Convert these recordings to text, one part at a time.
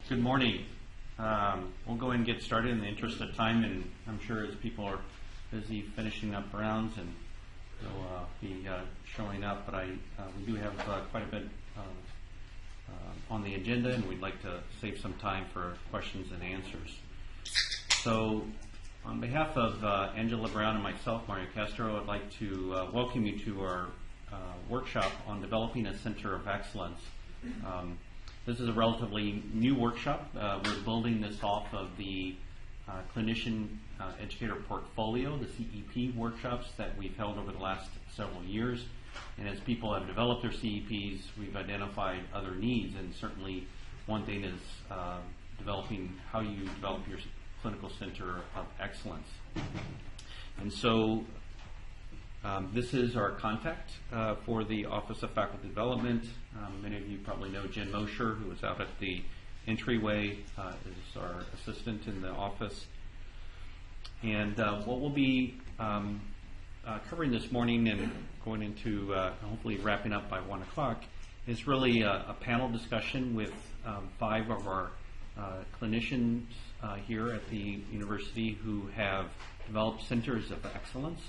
Good morning. We'll go ahead and get started in the interest of time, and I'm sure as people are busy finishing up rounds and they'll be showing up, but we do have quite a bit on the agenda, and we'd like to save some time for questions and answers. So on behalf of Angela Brown and myself, Mario Castro, I'd like to welcome you to our workshop on developing a center of excellence. This is a relatively new workshop. We're building this off of the clinician educator portfolio, the CEP workshops that we've held over the last several years. And as people have developed their CEPs, we've identified other needs, and certainly one thing is developing how you develop your clinical center of excellence. And so this is our contact for the Office of Faculty Development. Many of you probably know Jen Mosher, who is out at the entryway, is our assistant in the office. And what we'll be covering this morning and going into hopefully wrapping up by 1 o'clock is really a panel discussion with 5 of our clinicians here at the university who have developed centers of excellence.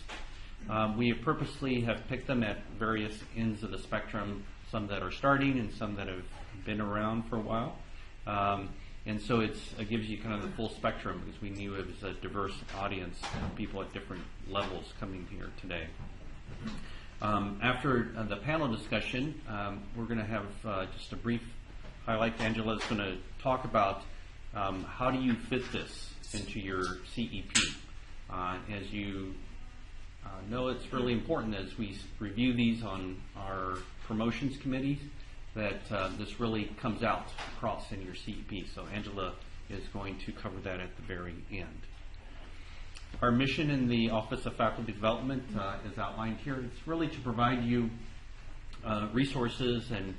We purposely have picked them at various ends of the spectrum, some that are starting and some that have been around for a while. And so it gives you kind of the full spectrum, because we knew it was a diverse audience of people at different levels coming here today. After the panel discussion, we're going to have just a brief highlight. Angela is going to talk about how do you fit this into your CEP. As you know, it's really important as we review these on our promotions committees that this really comes out across in your CEP. So Angela is going to cover that at the very end. Our mission in the Office of Faculty Development is outlined here. It's really to provide you resources and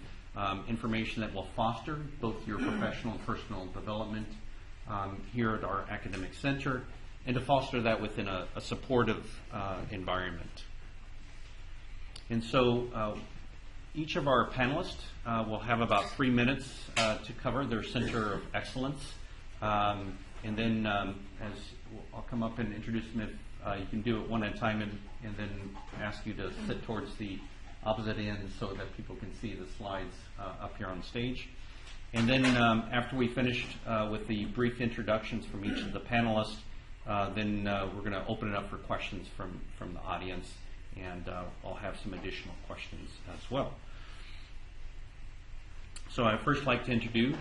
information that will foster both your professional and personal development here at our academic center, and to foster that within a supportive environment. And so each of our panelists will have about 3 minutes to cover their center of excellence. And then I'll come up and introduce them. If you can do it one at a time, and then ask you to sit towards the opposite end so that people can see the slides up here on stage. And then after we finished with the brief introductions from each of the panelists, then we're going to open it up for questions from the audience, and I'll have some additional questions as well. So I'd first like to introduce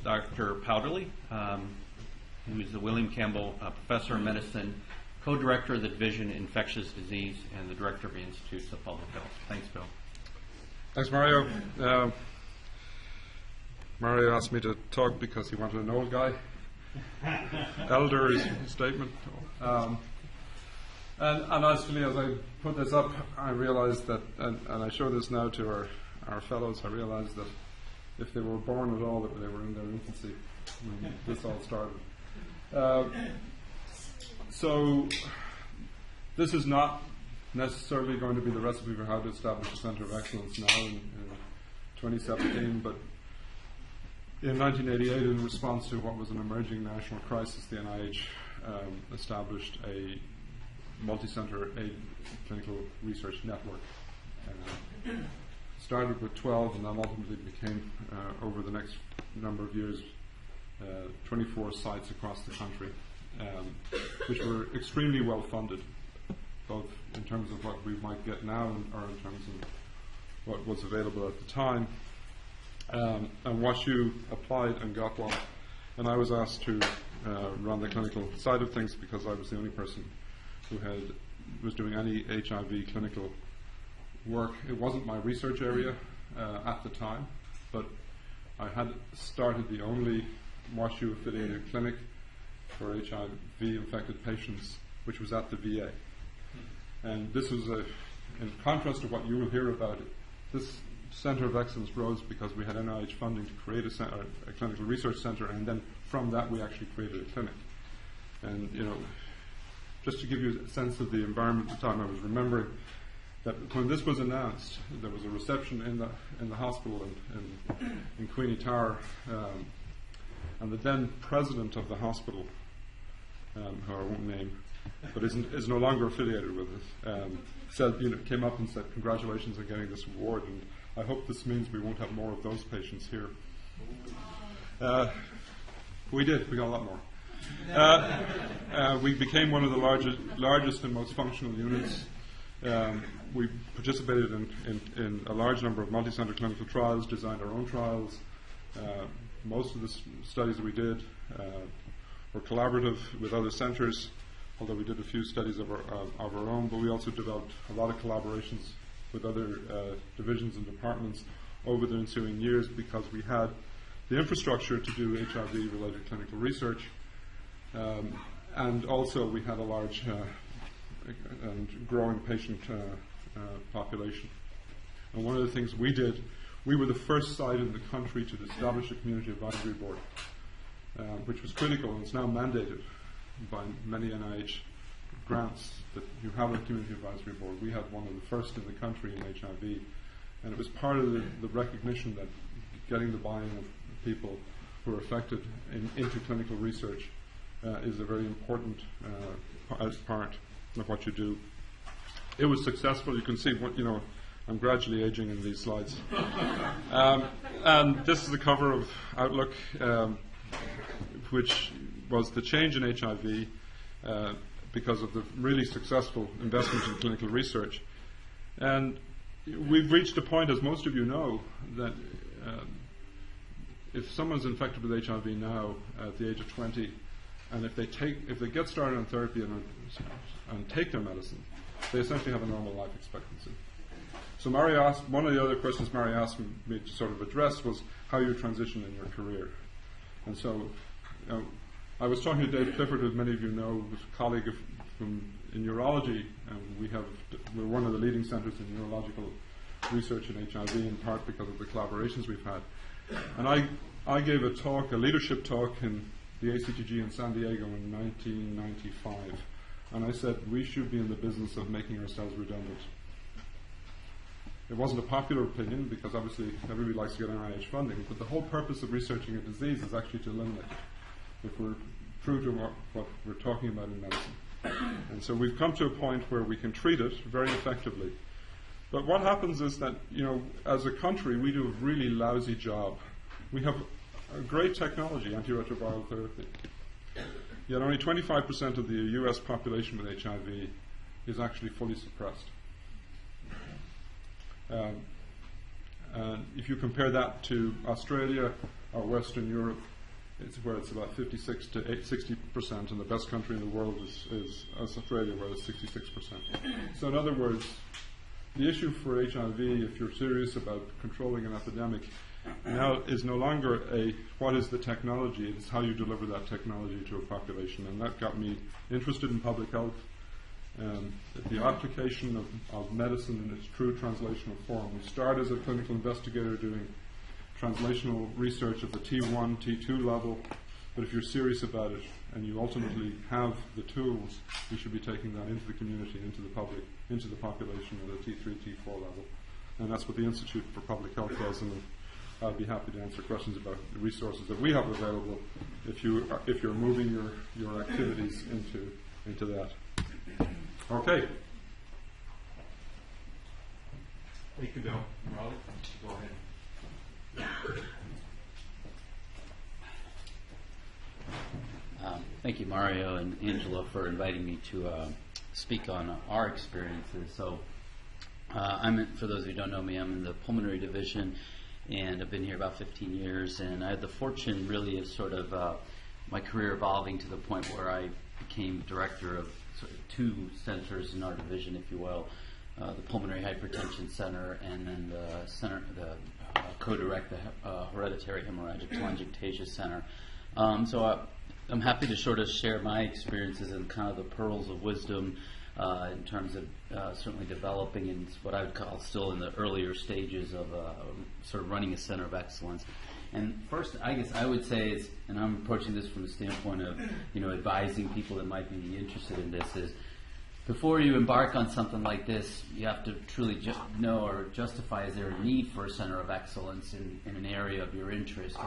Dr. Powderly, who is the William Campbell Professor of Medicine, Co-Director of the Division of Infectious Disease, and the Director of the Institutes of Public Health. Thanks, Bill. Thanks, Mario. Mario asked me to talk because he wanted an old guy. Elder is his statement. And actually, as I put this up, I realized that, and I show this now to our fellows, I realized that if they were born at all, that they were in their infancy when this all started. So this is not necessarily going to be the recipe for how to establish a Center of Excellence now in 2017, but in 1988, in response to what was an emerging national crisis, the NIH established a multi-center clinical research network. Started with 12 and then ultimately became, over the next number of years, 24 sites across the country, which were extremely well funded, both in terms of what we might get now or in terms of what was available at the time. And WashU applied and got one, and I was asked to run the clinical side of things because I was the only person who was doing any HIV clinical work. It wasn't my research area at the time, but I had started the only WashU affiliated clinic for HIV infected patients, which was at the VA. And this was in contrast to what you will hear about it. This Center of Excellence rose because we had NIH funding to create a clinical research center, and then from that we actually created a clinic. And just to give you a sense of the environment at the time, I was remembering that when this was announced, there was a reception in the hospital in Queenie Tower, And the then president of the hospital, who I won't name, but is no longer affiliated with us, said, came up and said, "Congratulations on getting this award, and I hope this means we won't have more of those patients here." We did. We got a lot more. We became one of the largest and most functional units. We participated in a large number of multi-center clinical trials, designed our own trials. Most of the studies we did were collaborative with other centers, although we did a few studies of our own, but we also developed a lot of collaborations with other divisions and departments over the ensuing years, because we had the infrastructure to do HIV-related clinical research, and also we had a large and growing patient population. And one of the things we did, we were the first site in the country to establish a community advisory board, which was critical, and it's now mandated by many NIH grants that you have a community advisory board. We had one of the first in the country in HIV, and it was part of the recognition that getting the buy-in of people who are affected into clinical research is a very important part of what you do. It was successful. You can see I'm gradually aging in these slides. And this is the cover of Outlook, which was the change in HIV because of the really successful investment in clinical research. And we've reached a point, as most of you know, that if someone's infected with HIV now at the age of 20, and if they get started on therapy and take their medicine, they essentially have a normal life expectancy. So one of the other questions Mary asked me to sort of address was how you transition in your career. And so I was talking to Dave Clifford, who many of you know, who's a colleague in neurology, and we're one of the leading centers in neurological research in HIV, in part because of the collaborations we've had. And I gave a leadership talk in the ACTG in San Diego in 1995, and I said we should be in the business of making ourselves redundant. It wasn't a popular opinion, because obviously everybody likes to get NIH funding, but the whole purpose of researching a disease is actually to eliminate it, if we're true to what we're talking about in medicine. And so we've come to a point where we can treat it very effectively. But what happens is that, as a country, we do a really lousy job. We have a great technology, antiretroviral therapy, yet only 25% of the US population with HIV is actually fully suppressed. And if you compare that to Australia or Western Europe, it's where it's about 56 to 60%, and the best country in the world is Australia, where it's 66%. So in other words, the issue for HIV, if you're serious about controlling an epidemic, now is no longer what is the technology, it's how you deliver that technology to a population. And that got me interested in public health, the application of medicine in its true translational form. We start as a clinical investigator doing translational research at the T1, T2 level, but if you're serious about it and you ultimately have the tools, you should be taking that into the community, into the public, into the population at a T3, T4 level. And that's what the Institute for Public Health does, and I'd be happy to answer questions about the resources that we have available if you're moving your activities into that. Okay. Thank you, Bill. Raleigh, go ahead. Thank you, Mario and Angela, for inviting me to speak on our experiences. So, for those of you who don't know me, I'm in the pulmonary division, and I've been here about 15 years. And I had the fortune, really, of sort of my career evolving to the point where I became director of sort of two centers in our division, if you will, the Pulmonary Hypertension Center, and then the center, co-direct the Hereditary Hemorrhagic Telangiectasia Center. So I'm happy to sort of share my experiences and kind of the pearls of wisdom in terms of certainly developing in what I would call still in the earlier stages of sort of running a center of excellence. And first, I guess I would say is, and I'm approaching this from the standpoint of, advising people that might be interested in this, is before you embark on something like this, you have to truly know or justify, is there a need for a center of excellence in an area of your interest?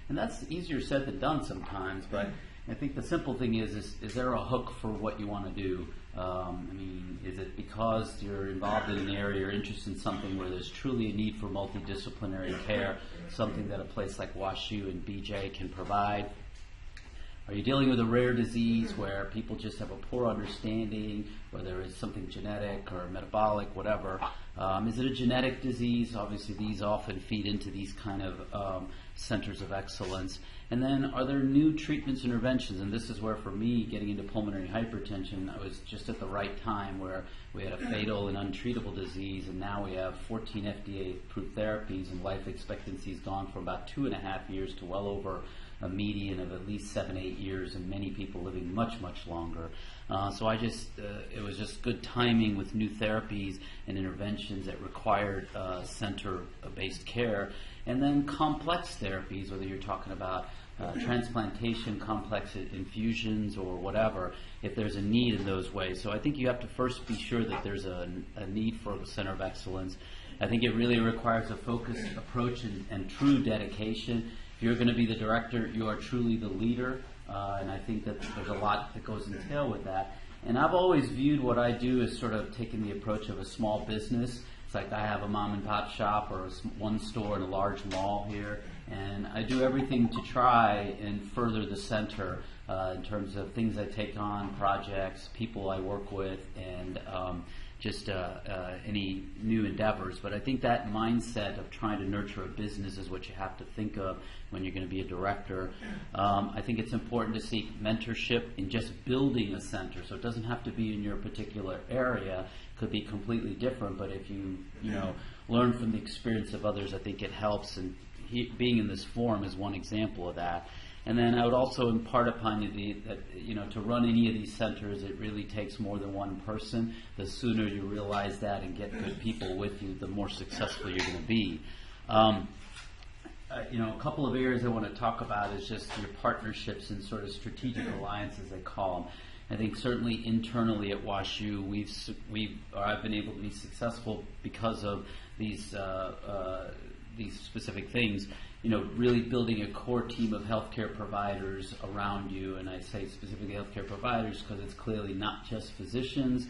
And that's easier said than done sometimes, but I think the simple thing is there a hook for what you want to do? I mean, is it because you're involved in an area or interested in something where there's truly a need for multidisciplinary care, something that a place like WashU and BJ can provide? Are you dealing with a rare disease where people just have a poor understanding, whether it's something genetic or metabolic, whatever? Is it a genetic disease? Obviously, these often feed into these kind of centers of excellence. And then, are there new treatments, interventions? And this is where, for me, getting into pulmonary hypertension, I was just at the right time where we had a fatal and untreatable disease, and now we have 14 FDA-approved therapies, and life expectancy has gone from about 2.5 years to well over a median of at least 7-8 years, and many people living much, much longer. So it was just good timing with new therapies and interventions that required center-based care. And then complex therapies, whether you're talking about transplantation, complex infusions, or whatever, if there's a need in those ways. So I think you have to first be sure that there's a need for a center of excellence. I think it really requires a focused approach and true dedication. If you're going to be the director, you are truly the leader, and I think that there's a lot that goes entail with that. And I've always viewed what I do as sort of taking the approach of a small business. It's like I have a mom and pop shop or one store in a large mall here, and I do everything to try and further the center in terms of things I take on, projects, people I work with, and just any new endeavors. But I think that mindset of trying to nurture a business is what you have to think of when you're going to be a director. I think it's important to seek mentorship in just building a center. So it doesn't have to be in your particular area. It could be completely different. But if you learn from the experience of others, I think it helps. And being in this forum is one example of that. And then I would also impart upon you that to run any of these centers, it really takes more than one person. The sooner you realize that and get good people with you, the more successful you're going to be. A couple of areas I want to talk about is just your partnerships and sort of strategic alliances, they call them. I think certainly internally at WashU, I've been able to be successful because of these specific things. Really building a core team of healthcare providers around you, and I say specifically healthcare providers because it's clearly not just physicians.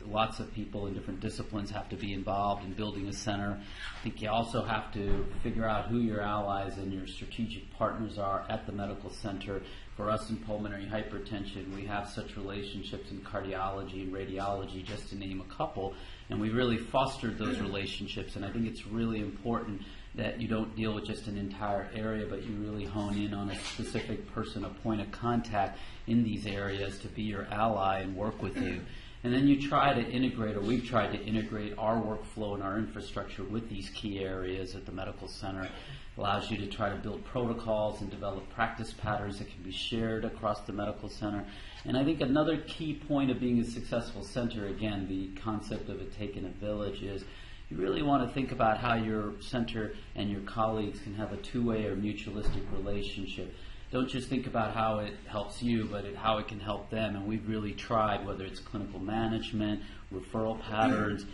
Lots of people in different disciplines have to be involved in building a center. I think you also have to figure out who your allies and your strategic partners are at the medical center. For us in pulmonary hypertension, we have such relationships in cardiology and radiology, just to name a couple, and we really fostered those relationships, and I think it's really important that you don't deal with just an entire area, but you really hone in on a specific person, a point of contact in these areas to be your ally and work with you. And then you try to integrate, or we've tried to integrate our workflow and our infrastructure with these key areas at the medical center. It allows you to try to build protocols and develop practice patterns that can be shared across the medical center. And I think another key point of being a successful center, again, the concept of it taking a village, is you really want to think about how your center and your colleagues can have a two-way or mutualistic relationship. Don't just think about how it helps you, but how it can help them. And we've really tried, whether it's clinical management, referral patterns,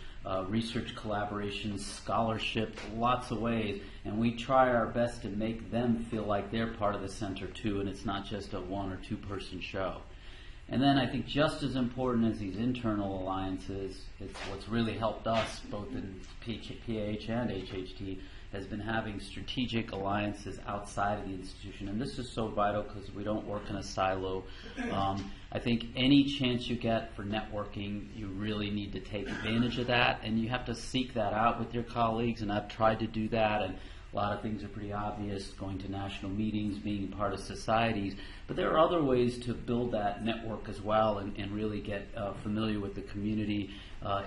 research collaborations, scholarship, lots of ways. And we try our best to make them feel like they're part of the center too, and it's not just a one or two person show. And then I think just as important as these internal alliances, it's what's really helped us both in PH and HHT has been having strategic alliances outside of the institution. And this is so vital because we don't work in a silo. I think any chance you get for networking, you really need to take advantage of that, and you have to seek that out with your colleagues, and I've tried to do that. And a lot of things are pretty obvious, going to national meetings, being part of societies. But there are other ways to build that network as well and really get familiar with the community.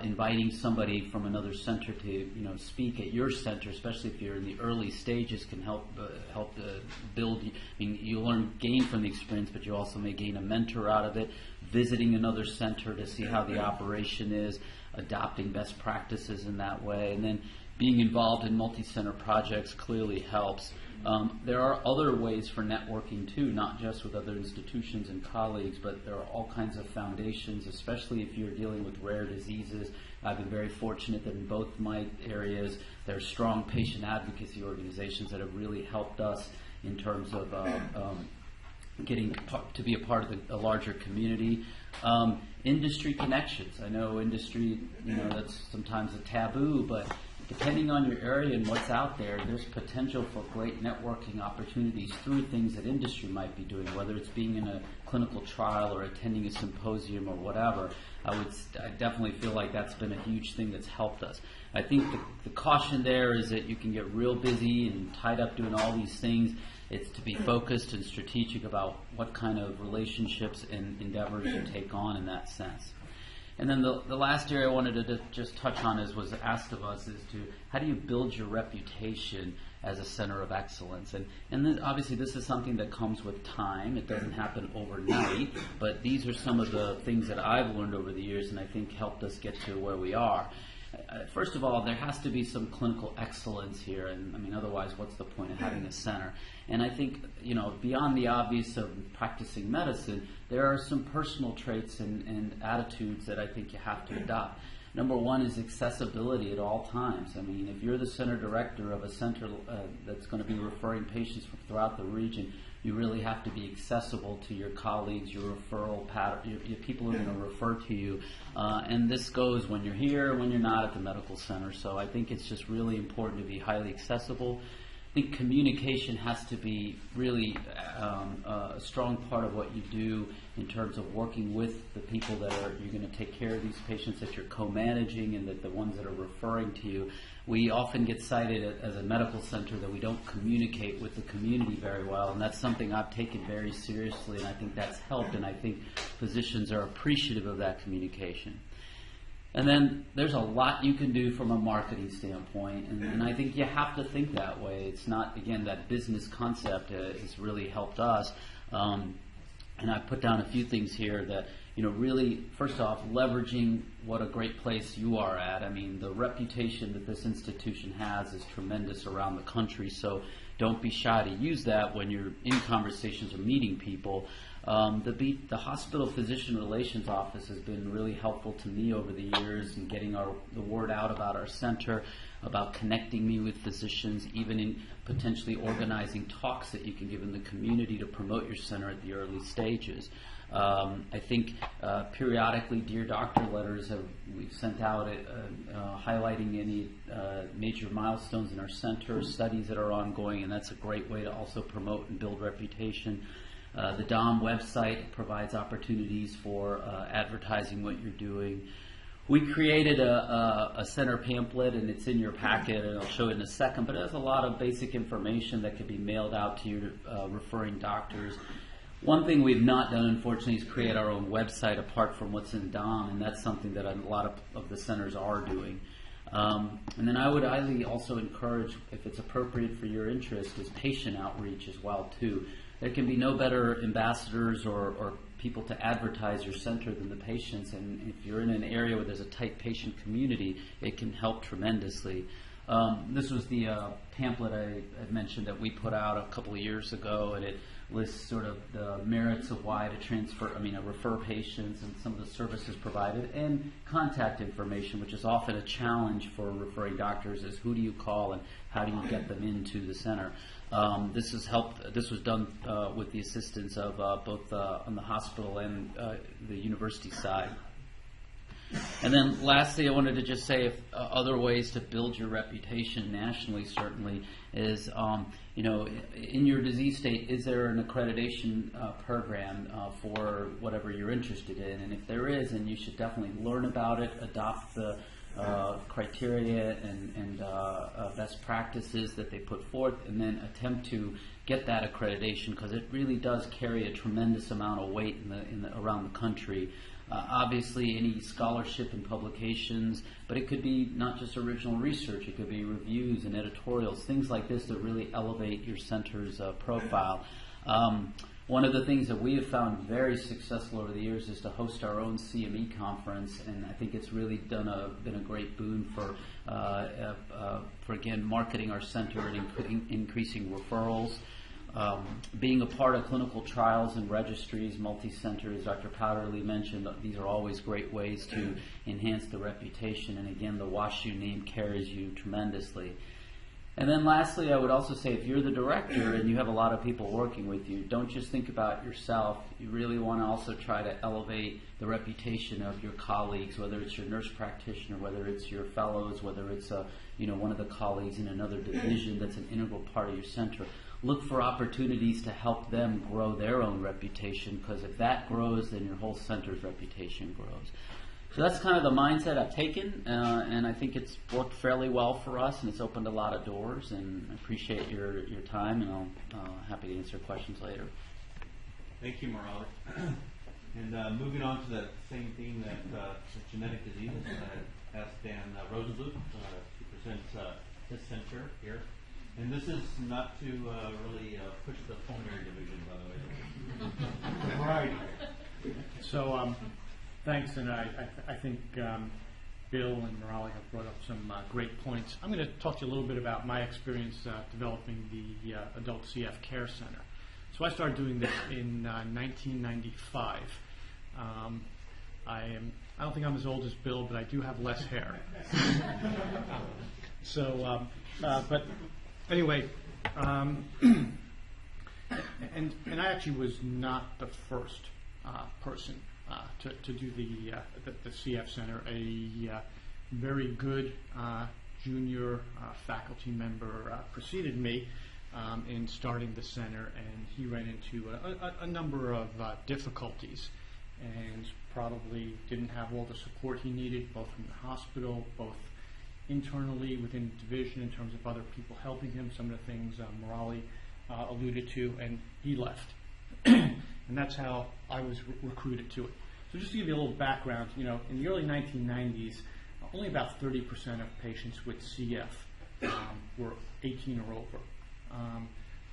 Inviting somebody from another center to speak at your center, especially if you're in the early stages, can help build. I mean, you gain from the experience, but you also may gain a mentor out of it. Visiting another center to see how the operation is, adopting best practices in that way, and then being involved in multi-center projects clearly helps. There are other ways for networking too, not just with other institutions and colleagues, but there are all kinds of foundations, especially if you're dealing with rare diseases. I've been very fortunate that in both my areas there are strong patient advocacy organizations that have really helped us in terms of getting to be a part of a larger community. Industry connections. I know industry, that's sometimes a taboo, but depending on your area and what's out there, there's potential for great networking opportunities through things that industry might be doing, whether it's being in a clinical trial or attending a symposium or whatever. I definitely feel like that's been a huge thing that's helped us. I think the caution there is that you can get real busy and tied up doing all these things. It's to be focused and strategic about what kind of relationships and endeavors you take on in that sense. And then the last area I wanted to just touch on was asked of us is to how do you build your reputation as a center of excellence? And then obviously this is something that comes with time. It doesn't happen overnight, but these are some of the things that I've learned over the years and I think helped us get to where we are. First of all, there has to be some clinical excellence here, and I mean, otherwise, what's the point of having a center? And I think, beyond the obvious of practicing medicine, there are some personal traits and attitudes that I think you have to adopt. Number one is accessibility at all times. I mean, if you're the center director of a center that's going to be referring patients from throughout the region, you really have to be accessible to your colleagues, your referral pattern, your people who are going to refer to you. And this goes when you're here, when you're not at the medical center. So I think it's just really important to be highly accessible. I think communication has to be really a strong part of what you do in terms of working with the people that you're going to take care of these patients that you're co-managing and that the ones that are referring to you. We often get cited as a medical center that we don't communicate with the community very well, and that's something I've taken very seriously, and I think that's helped, and I think physicians are appreciative of that communication. And then there's a lot you can do from a marketing standpoint, and I think you have to think that way. It's not, again, that business concept has really helped us. And I put down a few things here that, really, first off, leveraging what a great place you are at. I mean, the reputation that this institution has is tremendous around the country, so don't be shy to use that when you're in conversations or meeting people. The hospital physician relations office has been really helpful to me over the years in getting the word out about our center, about connecting me with physicians, even in potentially organizing talks that you can give in the community to promote your center at the early stages. I think periodically Dear Doctor letters we've sent out highlighting any major milestones in our center, studies that are ongoing, and that's a great way to also promote and build reputation. The DOM website provides opportunities for advertising what you're doing. We created a center pamphlet, and it's in your packet, and I'll show it in a second, but it has a lot of basic information that could be mailed out to your referring doctors. One thing we've not done, unfortunately, is create our own website apart from what's in DOM, and that's something that a lot of the centers are doing. And then I would highly also encourage, if it's appropriate for your interest, is patient outreach as well, too. There can be no better ambassadors or people to advertise your center than the patients, and if you're in an area where there's a tight patient community, it can help tremendously. This was the pamphlet I mentioned that we put out a couple of years ago, and it lists sort of the merits of why to refer patients and some of the services provided, and contact information, which is often a challenge for referring doctors, is who do you call and how do you get them into the center. This was done with the assistance of both on the hospital and the university side. And then lastly, I wanted to just say other ways to build your reputation nationally certainly is, in your disease state, is there an accreditation program for whatever you're interested in? And if there is, then you should definitely learn about it, adopt the criteria and best practices that they put forth, and then attempt to get that accreditation, because it really does carry a tremendous amount of weight around the country. Obviously, any scholarship and publications, but it could be not just original research, it could be reviews and editorials, things like this that really elevate your center's profile. One of the things that we have found very successful over the years is to host our own CME conference, and I think it's really been a great boon for again marketing our center and increasing referrals. Being a part of clinical trials and registries, multi-center, as Dr. Powderly mentioned, these are always great ways to enhance the reputation, and again, the WashU name carries you tremendously. And then lastly, I would also say if you're the director and you have a lot of people working with you, don't just think about yourself. You really want to also try to elevate the reputation of your colleagues, whether it's your nurse practitioner, whether it's your fellows, whether it's one of the colleagues in another division that's an integral part of your center. Look for opportunities to help them grow their own reputation, because if that grows, then your whole center's reputation grows. So that's kind of the mindset I've taken, and I think it's worked fairly well for us, and it's opened a lot of doors, and I appreciate your time, and I'll happy to answer questions later. Thank you, Morali. And moving on to that same theme, that genetic diseases, I asked Dan Rosenbluth to present his center here. And this is not to really push the pulmonary division, by the way. All right. So, thanks, and I think Bill and Morali have brought up some great points. I'm going to talk to you a little bit about my experience developing the Adult CF Care Center. So I started doing this in 1995. I don't think I'm as old as Bill, but I do have less hair. But anyway, and I actually was not the first person to do the CF Center. A very good junior faculty member preceded me in starting the center, and he ran into a number of difficulties and probably didn't have all the support he needed, both from the hospital, both internally within the division in terms of other people helping him, some of the things Morali alluded to, and he left. And that's how I was recruited to it. So just to give you a little background, in the early 1990s, only about 30% of patients with CF were 18 or over.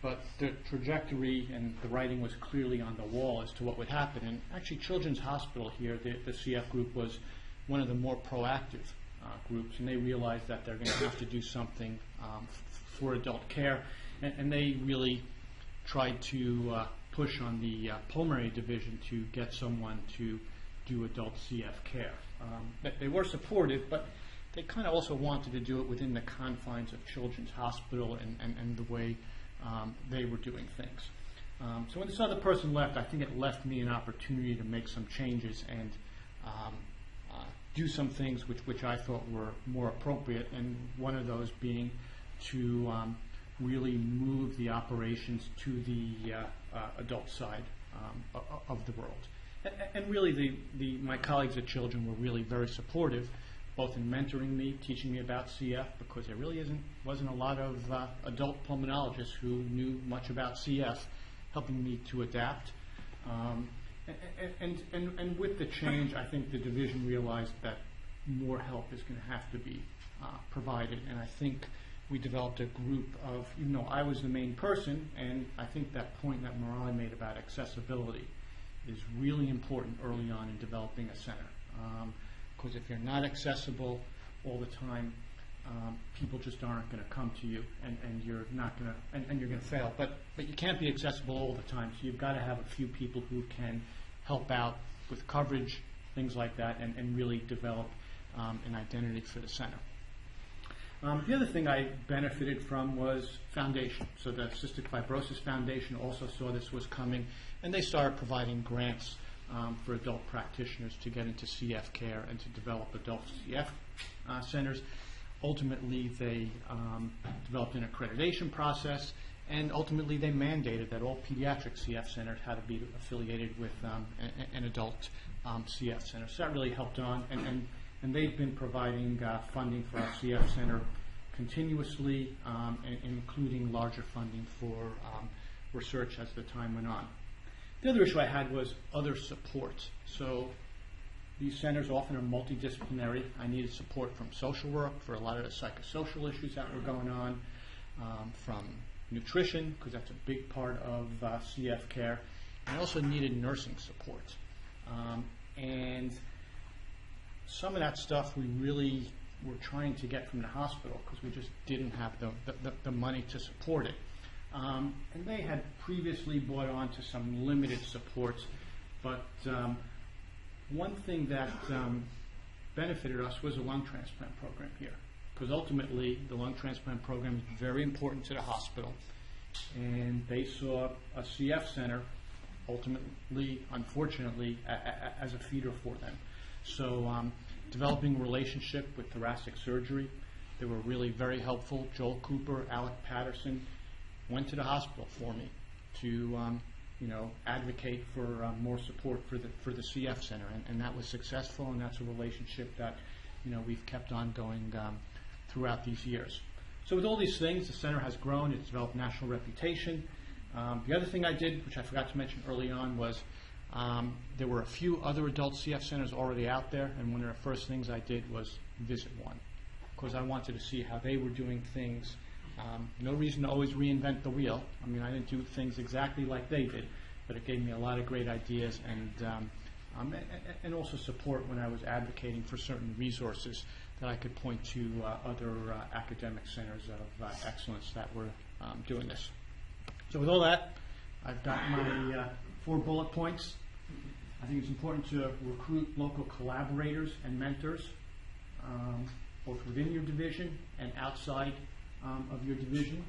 But the trajectory and the writing was clearly on the wall as to what would happen. And actually, Children's Hospital here, the CF group, was one of the more proactive groups, and they realized that they're going to have to do something for adult care. And they really tried to push on the pulmonary division to get someone to do adult CF care. They were supportive, but they kind of also wanted to do it within the confines of Children's Hospital and the way they were doing things. So when this other person left, I think it left me an opportunity to make some changes and do some things which I thought were more appropriate, and one of those being to really move the operations to the adult side of the world. And really, my colleagues at Children were really very supportive, both in mentoring me, teaching me about CF, because there really wasn't a lot of adult pulmonologists who knew much about CF, helping me to adapt. And with the change, I think the division realized that more help is going to have to be provided, and I think we developed a group of, even though I was the main person, and I think that point that Morali made about accessibility is really important early on in developing a center. Because if you're not accessible all the time, people just aren't going to come to you, and you're not going to, and you're going to fail. But you can't be accessible all the time, so you've got to have a few people who can help out with coverage, things like that, and really develop an identity for the center. The other thing I benefited from was foundation. So the Cystic Fibrosis Foundation also saw this was coming, and they started providing grants for adult practitioners to get into CF care and to develop adult CF centers. Ultimately, they developed an accreditation process, and ultimately they mandated that all pediatric CF centers had to be affiliated with an adult CF center. So that really helped on, and they've been providing funding for our CF center continuously, including larger funding for research as the time went on. The other issue I had was other support. So these centers often are multidisciplinary. I needed support from social work for a lot of the psychosocial issues that were going on, from nutrition, because that's a big part of CF care, and I also needed nursing support. And some of that stuff we really were trying to get from the hospital because we just didn't have the money to support it. And they had previously bought on to some limited supports, but one thing that benefited us was a lung transplant program here, because ultimately the lung transplant program is very important to the hospital, and they saw a CF center ultimately, unfortunately, as a feeder for them. So developing a relationship with thoracic surgery, they were really very helpful. Joel Cooper, Alec Patterson went to the hospital for me to advocate for more support for the CF center, and that was successful, and that's a relationship that we've kept on going throughout these years. So with all these things, the center has grown. It's developed national reputation. The other thing I did, which I forgot to mention early on, was there were a few other adult CF centers already out there, and one of the first things I did was visit one, because I wanted to see how they were doing things. No reason to always reinvent the wheel. I mean, I didn't do things exactly like they did, but it gave me a lot of great ideas and also support when I was advocating for certain resources that I could point to other academic centers of excellence that were doing this. So with all that, I've got my 4 bullet points. I think it's important to recruit local collaborators and mentors, both within your division and outside of your division.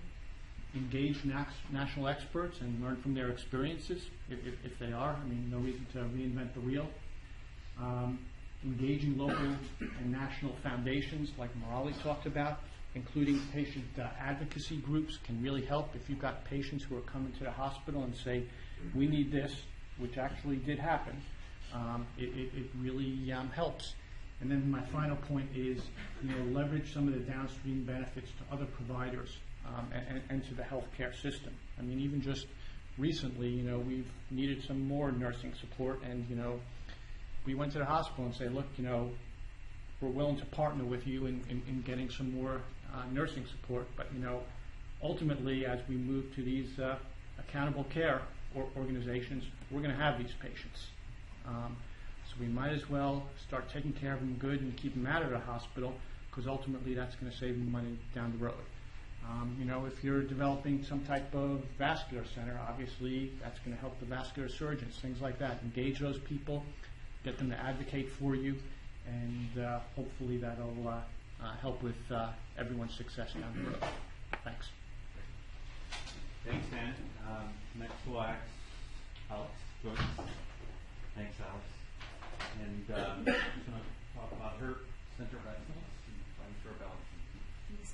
Engage national experts and learn from their experiences, if they are. I mean, no reason to reinvent the wheel. Engaging local and national foundations like Morali talked about, including patient advocacy groups, can really help. If you've got patients who are coming to the hospital and say, we need this, which actually did happen, it really helps. And then my final point is, leverage some of the downstream benefits to other providers and to the healthcare system. I mean, even just recently, we've needed some more nursing support, and we went to the hospital and say, look, we're willing to partner with you in getting some more nursing support, but ultimately, as we move to these accountable care organizations, we're going to have these patients. So we might as well start taking care of them good and keep them out of the hospital, because ultimately that's going to save them money down the road. If you're developing some type of vascular center, obviously that's going to help the vascular surgeons, things like that. Engage those people, get them to advocate for you, and hopefully that'll help with everyone's success down the road. Thanks. Thanks, Dan. Next we'll ask Alex Joyce. Thanks, Alex. And she's going to talk about her Center of Excellence and inflammatory bowel disease.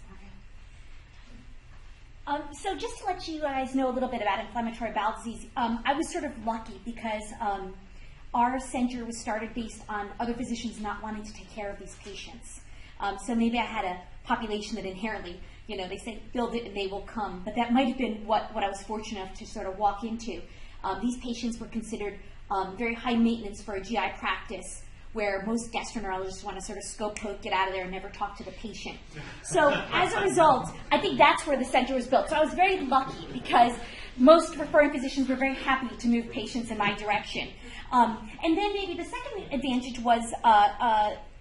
So just to let you guys know a little bit about inflammatory bowel disease, I was sort of lucky because our center was started based on other physicians not wanting to take care of these patients. So maybe I had a population that inherently, they say build it and they will come, but that might have been what I was fortunate enough to sort of walk into. These patients were considered very high maintenance for a GI practice, where most gastroenterologists want to sort of scope poke, get out of there, and never talk to the patient. So as a result, I think that's where the center was built. So I was very lucky because most referring physicians were very happy to move patients in my direction. And then maybe the second advantage was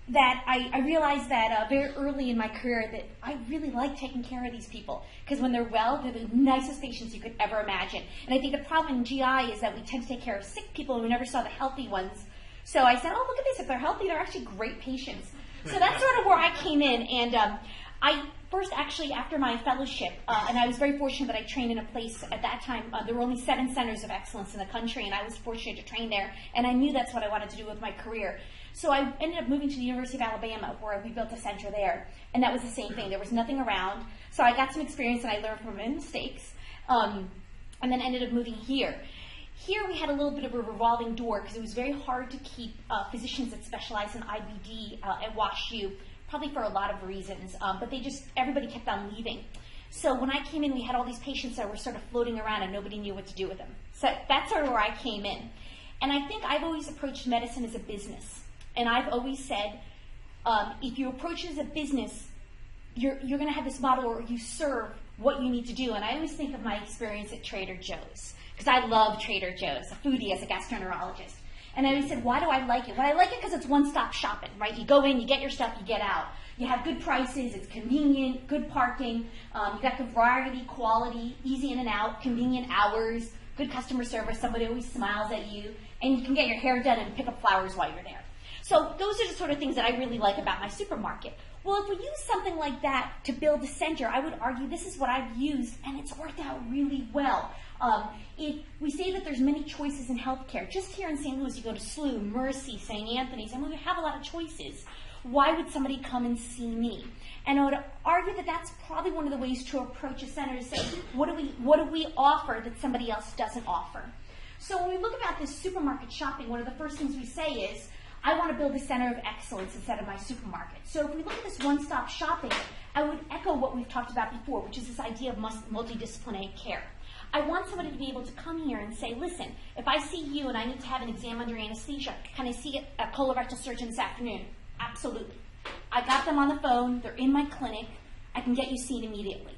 that I realized that very early in my career that I really like taking care of these people, because when they're well, they're the nicest patients you could ever imagine. And I think the problem in GI is that we tend to take care of sick people and we never saw the healthy ones. So I said, oh, look at this. If they're healthy, they're actually great patients. So that's sort of where I came in. And I first actually, after my fellowship, and I was very fortunate that I trained in a place at that time, there were only 7 centers of excellence in the country, and I was fortunate to train there. And I knew that's what I wanted to do with my career. So I ended up moving to the University of Alabama, where we built a center there. And that was the same thing. There was nothing around. So I got some experience, and I learned from my mistakes, and then ended up moving here. Here we had a little bit of a revolving door because it was very hard to keep physicians that specialize in IBD at WashU, probably for a lot of reasons, but everybody kept on leaving. So when I came in, we had all these patients that were sort of floating around and nobody knew what to do with them. So that's sort of where I came in. And I think I've always approached medicine as a business. And I've always said, if you approach it as a business, you're going to have this model where you serve what you need to do. And I always think of my experience at Trader Joe's, because I love Trader Joe's, a foodie as a gastroenterologist. And I said, why do I like it? Well, I like it because it's one-stop shopping, right? You go in, you get your stuff, you get out. You have good prices, it's convenient, good parking, you got good variety, quality, easy in and out, convenient hours, good customer service, somebody always smiles at you, and you can get your hair done and pick up flowers while you're there. So those are the sort of things that I really like about my supermarket. Well, if we use something like that to build a center, I would argue this is what I've used, and it's worked out really well. If we say that there's many choices in healthcare, just here in St. Louis, you go to SLU, Mercy, St. Anthony's, and we have a lot of choices. Why would somebody come and see me? And I would argue that that's probably one of the ways to approach a center, to say, what do we offer that somebody else doesn't offer? So when we look about this supermarket shopping, one of the first things we say is, I want to build a center of excellence instead of my supermarket. So if we look at this one-stop shopping, I would echo what we've talked about before, which is this idea of multidisciplinary care. I want somebody to be able to come here and say, listen, if I see you and I need to have an exam under anesthesia, can I see a colorectal surgeon this afternoon? Absolutely. I got them on the phone. They're in my clinic. I can get you seen immediately.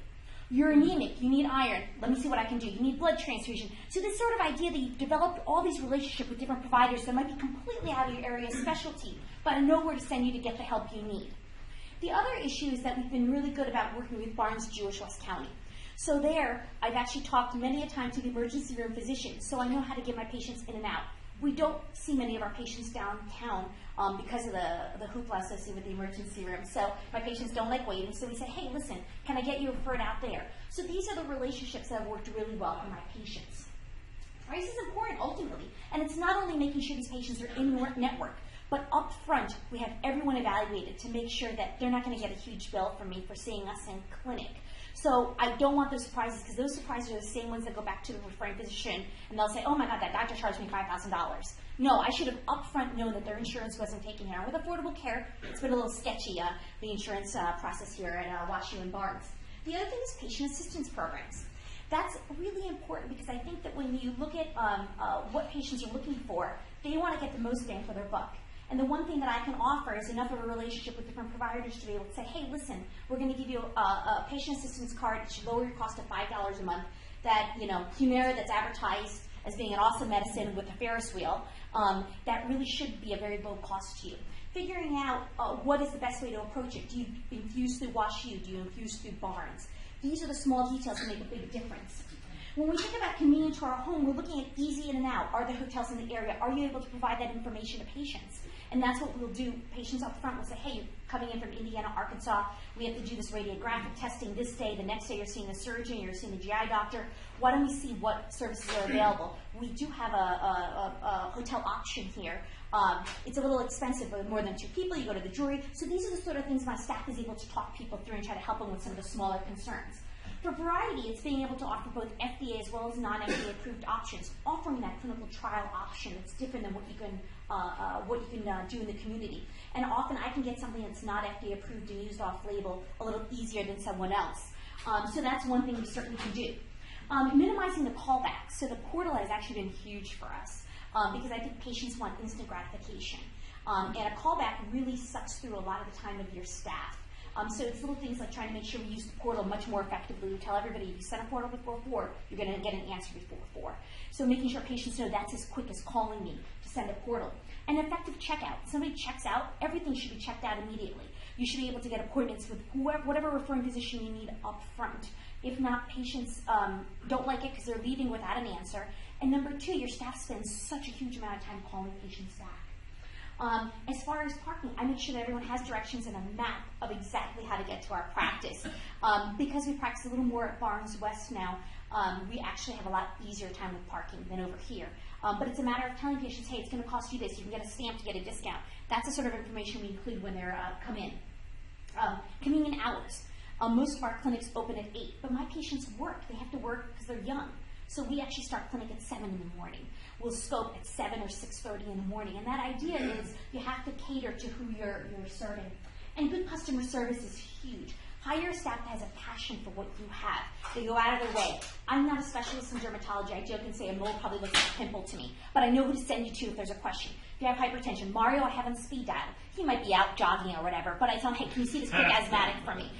You're anemic. You need iron. Let me see what I can do. You need blood transfusion. So this sort of idea that you've developed all these relationships with different providers that might be completely out of your area of specialty, but I know where to send you to get the help you need. The other issue is that we've been really good about working with Barnes-Jewish West County. So there, I've actually talked many a time to the emergency room physician, so I know how to get my patients in and out. We don't see many of our patients downtown because of the hoopla associated with the emergency room. So my patients don't like waiting, so we say, hey, listen, can I get you referred out there? So these are the relationships that have worked really well for my patients. Price is important, ultimately, and it's not only making sure these patients are in your network, but up front, we have everyone evaluated to make sure that they're not going to get a huge bill from me for seeing us in clinic. So I don't want those surprises, because those surprises are the same ones that go back to the referring physician, and they'll say, oh my God, that doctor charged me $5,000. No, I should have upfront known that their insurance wasn't taking care of. With affordable care, it's been a little sketchy, the insurance process here at WashU and Barnes. The other thing is patient assistance programs. That's really important, because I think that when you look at what patients are looking for, they want to get the most bang for their buck. And the one thing that I can offer is enough of a relationship with different providers to be able to say, hey, listen, we're going to give you a patient assistance card that should lower your cost to $5 a month. That, Humira that's advertised as being an awesome medicine with a Ferris wheel, that really should be a very low cost to you. Figuring out what is the best way to approach it. Do you infuse through WashU? Do you infuse through Barnes? These are the small details that make a big difference. When we think about convenient to our home, we're looking at easy in and out. Are there hotels in the area? Are you able to provide that information to patients? And that's what we'll do. Patients up front will say, hey, you're coming in from Indiana, Arkansas. We have to do this radiographic testing this day. The next day you're seeing a surgeon, you're seeing a GI doctor. Why don't we see what services are available? We do have a hotel option here. It's a little expensive, but more than 2 people, you go to the jury. So these are the sort of things my staff is able to talk people through and try to help them with some of the smaller concerns. For variety, it's being able to offer both FDA as well as non-FDA approved options, offering that clinical trial option that's different than what you can do in the community. And often I can get something that's not FDA approved and used off-label a little easier than someone else. So that's one thing we certainly can do. Minimizing the callbacks. So the portal has actually been huge for us because I think patients want instant gratification. And a callback really sucks through a lot of the time of your staff. So it's little things like trying to make sure we use the portal much more effectively. We tell everybody, if you send a portal before 4, you're going to get an answer before 4. So making sure patients know that's as quick as calling me to send a portal. And effective checkout. Somebody checks out, everything should be checked out immediately. You should be able to get appointments with whatever referring physician you need up front. If not, patients don't like it because they're leaving without an answer. And number 2, your staff spends such a huge amount of time calling patients back. As far as parking, I make sure that everyone has directions and a map of exactly how to get to our practice. Because we practice a little more at Barnes West now, we actually have a lot easier time with parking than over here. But it's a matter of telling patients, hey, it's going to cost you this. You can get a stamp to get a discount. That's the sort of information we include when they come in. Convenient hours. Most of our clinics open at 8, but my patients work. They have to work because they're young. So we actually start clinic at 7 in the morning. We'll scope at 7 or 6:30 in the morning. And that idea is you have to cater to who you're serving. And good customer service is huge. Hire a staff that has a passion for what you have. They go out of their way. I'm not a specialist in dermatology. I joke and say a mole probably looks like a pimple to me. But I know who to send you to if there's a question. If you have hypertension, Mario, I have on speed dial. he might be out jogging or whatever, but I tell him, hey, can you see this quick asthmatic for me?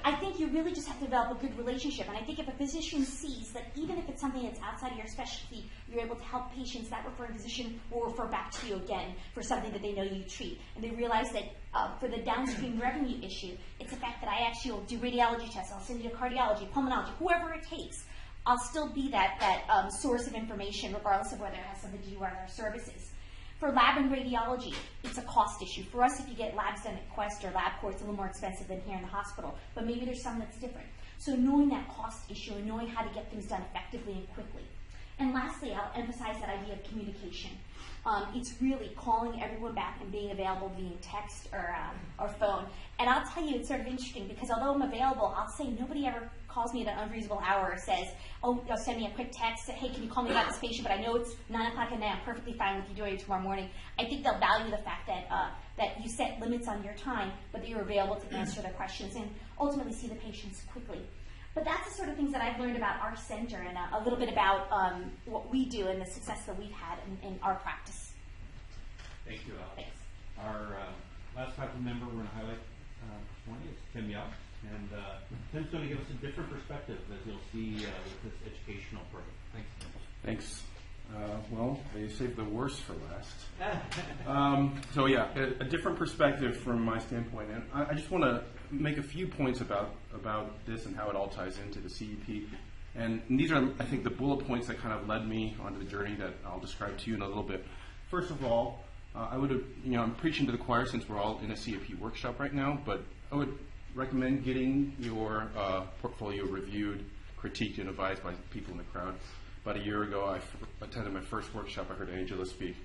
I think you really just have to develop a good relationship. And I think if a physician sees that even if it's something that's outside of your specialty, you're able to help patients, that referring physician will refer back to you again for something that they know you treat. And they realize that for the downstream revenue issue, it's the fact that I actually will do radiology tests, I'll send you to cardiology, pulmonology, whoever it takes. I'll still be that source of information regardless of whether it has something to do with our services. For lab and radiology, it's a cost issue. For us, if you get labs done at Quest or LabCorp, it's a little more expensive than here in the hospital, but maybe there's some that's different. So knowing that cost issue and knowing how to get things done effectively and quickly. And lastly, I'll emphasize that idea of communication. It's really calling everyone back and being available via text or phone. And I'll tell you, it's sort of interesting because although I'm available, I'll say nobody ever calls me at an unreasonable hour or says, oh, you'll send me a quick text, hey, can you call me about this patient, but I know it's 9 o'clock at night, I'm perfectly fine with you doing it tomorrow morning. I think they'll value the fact that you set limits on your time, but that you're available to answer their questions and ultimately see the patients quickly. But that's the sort of things that I've learned about our center and a little bit about what we do and the success that we've had in our practice. Thank you, Al. Thanks. Our last faculty member we're going to highlight this morning is Tim Young. And Tim's going to give us a different perspective, as you'll see with this educational program. Thanks, Tim. Thanks. Well, they saved the worst for last. So yeah, a different perspective from my standpoint. And I just want to make a few points about this and how it all ties into the CEP. And these are, I think, the bullet points that kind of led me onto the journey that I'll describe to you in a little bit. First of all, I would have, I'm preaching to the choir since we're all in a CEP workshop right now, but I would recommend getting your portfolio reviewed, critiqued, and advised by people in the crowd. About a year ago, I attended my first workshop. I heard Angela speak.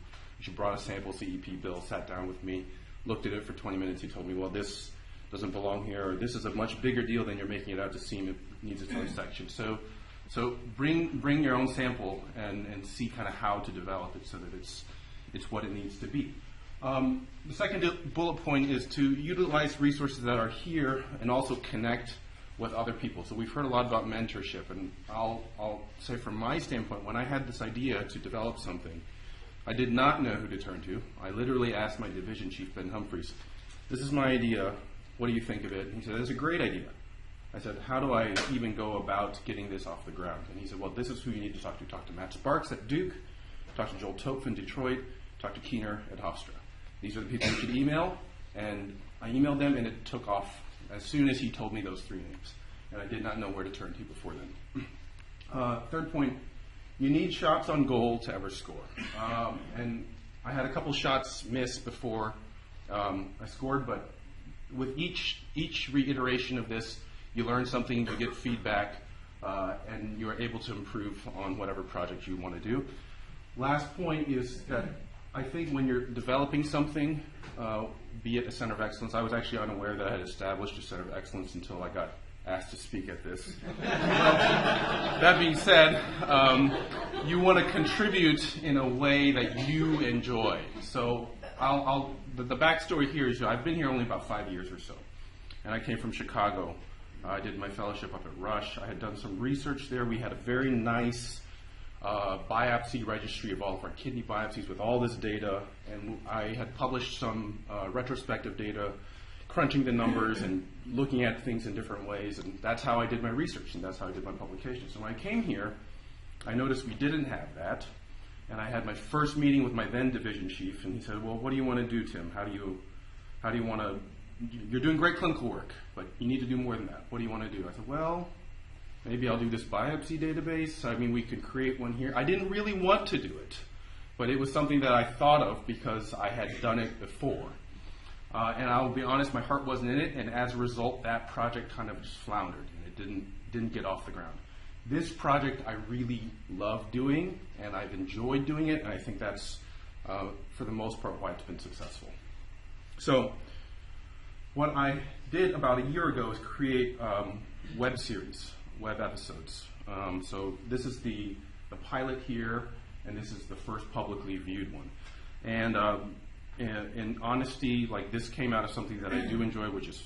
She brought a sample CEP bill, sat down with me, looked at it for 20 minutes. He told me, well, this doesn't belong here, or this is a much bigger deal than you're making it out to seem. It needs its own section. So bring your own sample and see kind of how to develop it so that it's what it needs to be. The second bullet point is to utilize resources that are here and also connect with other people. So we've heard a lot about mentorship, and I'll say from my standpoint, when I had this idea to develop something, I did not know who to turn to. I literally asked my division chief, Ben Humphreys, this is my idea, what do you think of it? And he said, it's a great idea. I said, how do I even go about getting this off the ground? And he said, well, this is who you need to talk to. Talk to Matt Sparks at Duke, talk to Joel Topf in Detroit, talk to Keener at Hofstra. These are the people you should email, and I emailed them, and it took off as soon as he told me those three names, and I did not know where to turn to before then. Third point, you need shots on goal to ever score, and I had a couple shots miss before I scored, but with each reiteration of this, you learn something, you get feedback, and you are able to improve on whatever project you want to do. Last point is that I think when you're developing something, be it a center of excellence, I was actually unaware that I had established a center of excellence until I got asked to speak at this. That being said, you want to contribute in a way that you enjoy. So the backstory here is I've been here only about 5 years or so, and I came from Chicago. I did my fellowship up at Rush. I had done some research there. We had a very nice biopsy registry of all of our kidney biopsies with all this data, and I had published some retrospective data, crunching the numbers and looking at things in different ways, and that's how I did my research, and that's how I did my publication. So when I came here, I noticed we didn't have that, and I had my first meeting with my then division chief, and he said, well, what do you want to do, Tim? How do you want to, you're doing great clinical work, but you need to do more than that. What do you want to do? I said, well, maybe I'll do this biopsy database. I mean, we could create one here. I didn't really want to do it, but it was something that I thought of because I had done it before. And I'll be honest, my heart wasn't in it, and as a result, that project kind of just floundered, and it didn't get off the ground. This project I really love doing, and I've enjoyed doing it, and I think that's, for the most part, why it's been successful. So what I did about a year ago is create web series, web episodes. So this is the pilot here, and this is the first publicly viewed one. And in honesty, like, this came out of something that I do enjoy, which is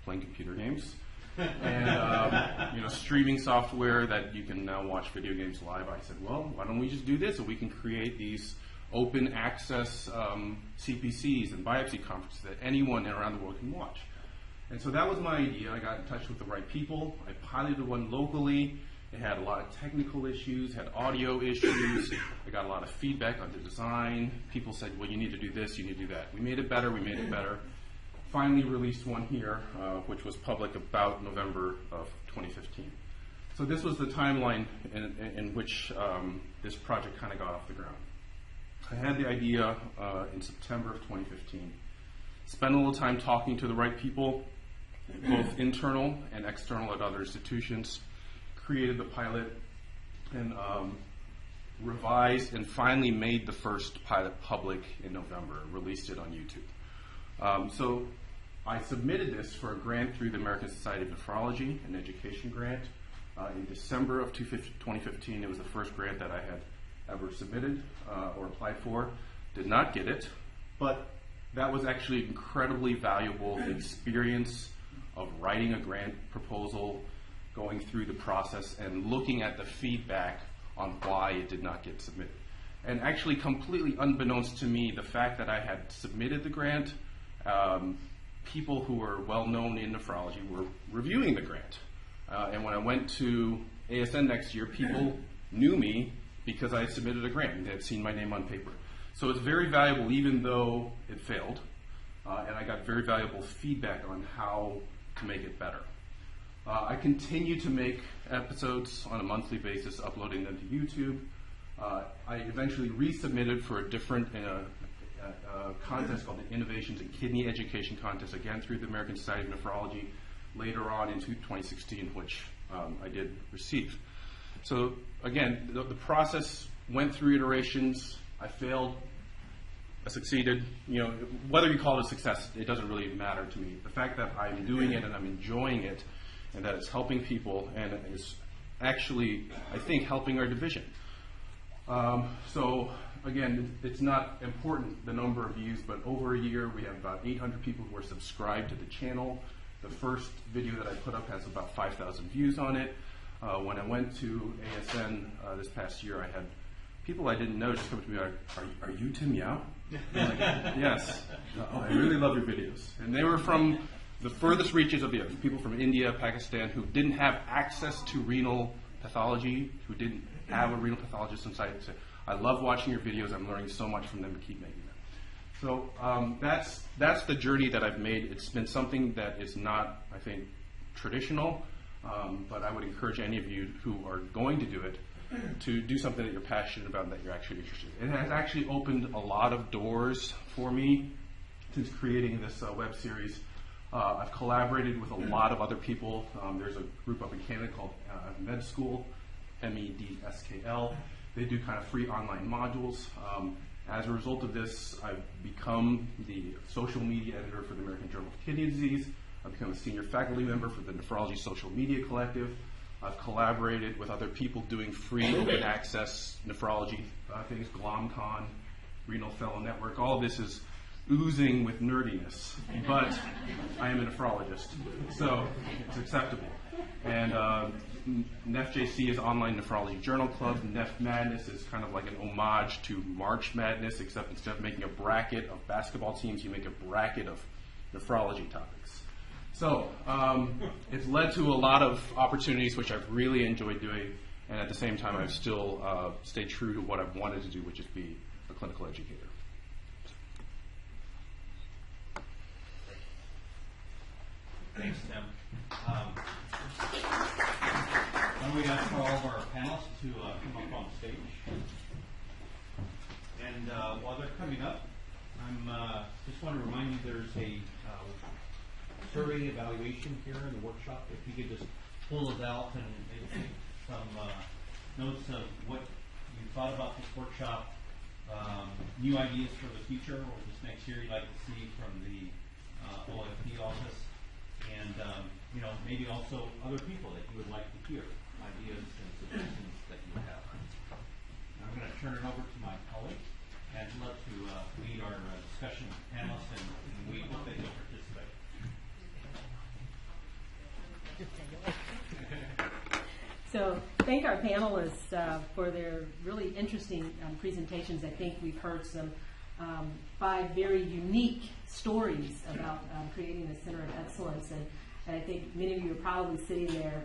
playing computer games. And streaming software that you can now watch video games live. I said, well, why don't we just do this, and we can create these open access CPCs and biopsy conferences that anyone around the world can watch. And so that was my idea. I got in touch with the right people. I piloted one locally. It had a lot of technical issues, had audio issues. I got a lot of feedback on the design. People said, well, you need to do this, you need to do that. We made it better, we made it better. Finally released one here, which was public about November of 2015. So this was the timeline in which this project kind of got off the ground. I had the idea in September of 2015. Spent a little time talking to the right people, both internal and external at other institutions. Created the pilot and revised and finally made the first pilot public in November, released it on YouTube. So I submitted this for a grant through the American Society of Nephrology, an education grant. In December of 2015, it was the first grant that I had ever submitted or applied for. Did not get it, but that was actually incredibly valuable experience of writing a grant proposal, going through the process and looking at the feedback on why it did not get submitted. And actually completely unbeknownst to me, the fact that I had submitted the grant, people who were well known in nephrology were reviewing the grant. And when I went to ASN next year, people knew me because I had submitted a grant and they had seen my name on paper. So it's very valuable even though it failed. And I got very valuable feedback on how to make it better. I continue to make episodes on a monthly basis, uploading them to YouTube. I eventually resubmitted for a different contest called the Innovations in Kidney Education Contest, again through the American Society of Nephrology, later on in 2016, which I did receive. So again, the process went through iterations. I failed. I succeeded. You know, whether you call it a success, it doesn't really matter to me. The fact that I'm doing it and I'm enjoying it, and that it's helping people, and it's actually, I think, helping our division. So again, it's not important the number of views, but over a year we have about 800 people who are subscribed to the channel. The first video that I put up has about 5,000 views on it. When I went to ASN this past year, I had people I didn't know just come to me like, are you Tim Yao? I'm like, yes. Oh, I really love your videos. And they were from the furthest reaches of the earth, people from India, Pakistan, who didn't have access to renal pathology, who didn't have a renal pathologist inside. So I love watching your videos. I'm learning so much from them to keep making them. So that's the journey that I've made. It's been something that is not, I think, traditional, but I would encourage any of you who are going to do it to do something that you're passionate about and that you're actually interested in. It has actually opened a lot of doors for me since creating this web series. I've collaborated with a lot of other people. There's a group up in Canada called Med School, MEDSKL. They do kind of free online modules. As a result of this, I've become the social media editor for the American Journal of Kidney Disease. I've become a senior faculty member for the Nephrology Social Media Collective. I've collaborated with other people doing free open access nephrology things, GlomCon, Renal Fellow Network. All of this is oozing with nerdiness, but I am a nephrologist, so it's acceptable. And NephJC is Online Nephrology Journal Club. Neph Madness is kind of like an homage to March Madness, except instead of making a bracket of basketball teams, you make a bracket of nephrology topics. So it's led to a lot of opportunities, which I've really enjoyed doing, and at the same time, I've still stayed true to what I've wanted to do, which is be a clinical educator. Thanks, Tim. Why don't we ask for all of our panelists to come up on stage? And while they're coming up, I'm just want to remind you there's a survey evaluation here in the workshop. If you could just pull those out and take some notes of what you thought about this workshop, new ideas for the future or this next year you'd like to see from the OFP office. And maybe also other people that you would like to hear, ideas and suggestions that you have. Now I'm going to turn it over to my colleague, Angela, to lead our discussion with panelists, and we hope that you'll participate. So thank our panelists for their really interesting presentations. I think we've heard some 5 very unique stories about creating a center of excellence, and I think many of you are probably sitting there,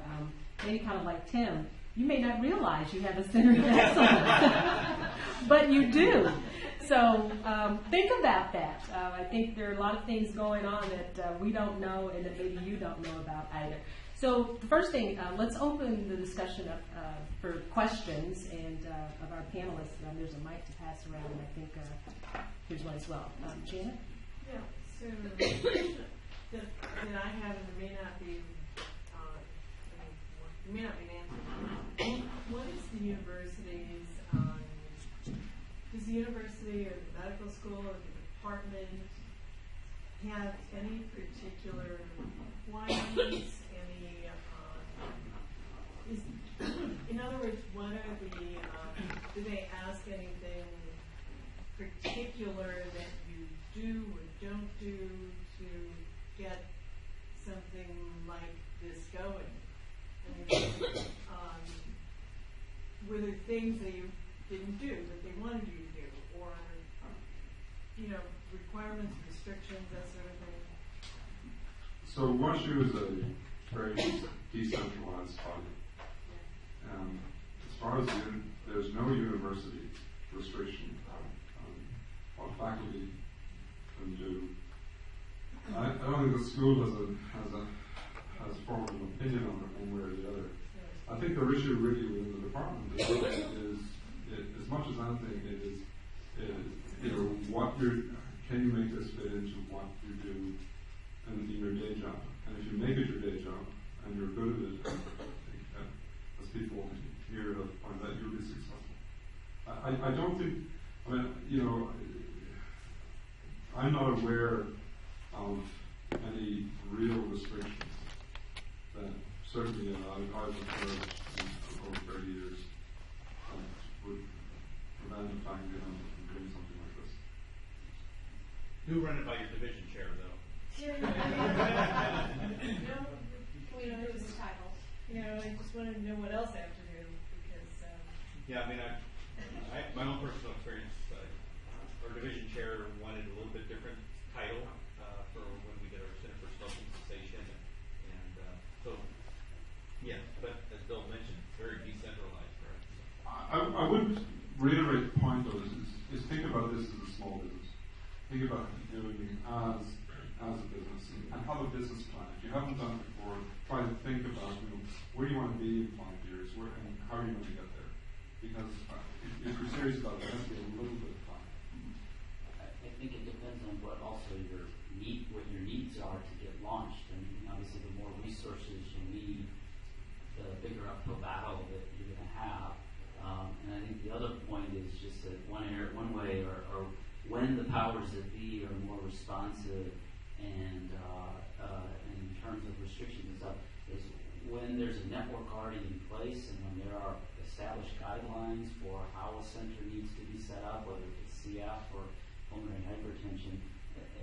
maybe kind of like Tim. You may not realize you have a center of excellence, but you do. So think about that. I think there are a lot of things going on that we don't know and that maybe you don't know about either. So the first thing, let's open the discussion up for questions and of our panelists. There's a mic to pass around, and I think here's one as well. Janet? Yeah, so the question that I have, and there may not be, may not be an answer. What is the university's, does the university or the medical school or the department have any particular requirements, in other words, what are the, do they ask anything particular that you do or don't do to get something like this going? I mean, were there things that you didn't do that they wanted you to do, or requirements, restrictions, that sort of thing? So WashU is a very decentralized body. As far as there's no university restriction on what faculty can do. I don't think the school has formed an opinion on it one way or the other. I think the issue really within the department is as much as anything is what can you make this fit into what you do in your day job? And if you make it your day job and you're good at it, as people here that find that you'll be successful. I don't think, I'm not aware of any real restrictions that certainly I've observed over 30 years that would prevent a faculty from doing something like this. You run it by your division chair, though. I just wanted to know what else I have to do because. Yeah, I mean, my own personal experience, our division chair wanted a little bit different title for when we did our Center for Smoking Cessation, and so yeah. But as Bill mentioned, very decentralized, right? I would reiterate the point though is think about this as a small business. Think about doing it as a business and have a business plan. If you haven't done it before, try to think about where do you want to be in 5 years, and how are you going to get there? Because if you're serious about it, there has to be a little bit of time. I think it depends on what your needs are to get launched. I mean, obviously, the more resources you need, the bigger uphill battle that you're going to have. And I think the other point is just that one way, or when the powers that be are more responsive and in terms of restrictions and stuff, is when there's a network already in place and when there are established guidelines for how a center needs to be set up, whether it's CEP or pulmonary hypertension,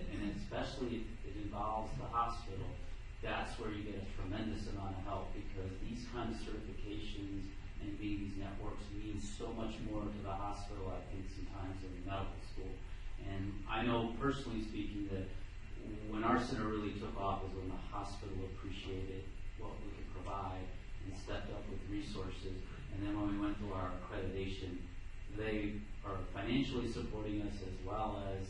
and especially if it involves the hospital, that's where you get a tremendous amount of help, because these kinds of certifications and being these networks means so much more to the hospital, I think, sometimes than the medical school. And I know, personally speaking, that when our center really took off was when the hospital appreciated what we could provide and stepped up with resources. And then when we went through our accreditation, they are financially supporting us as well as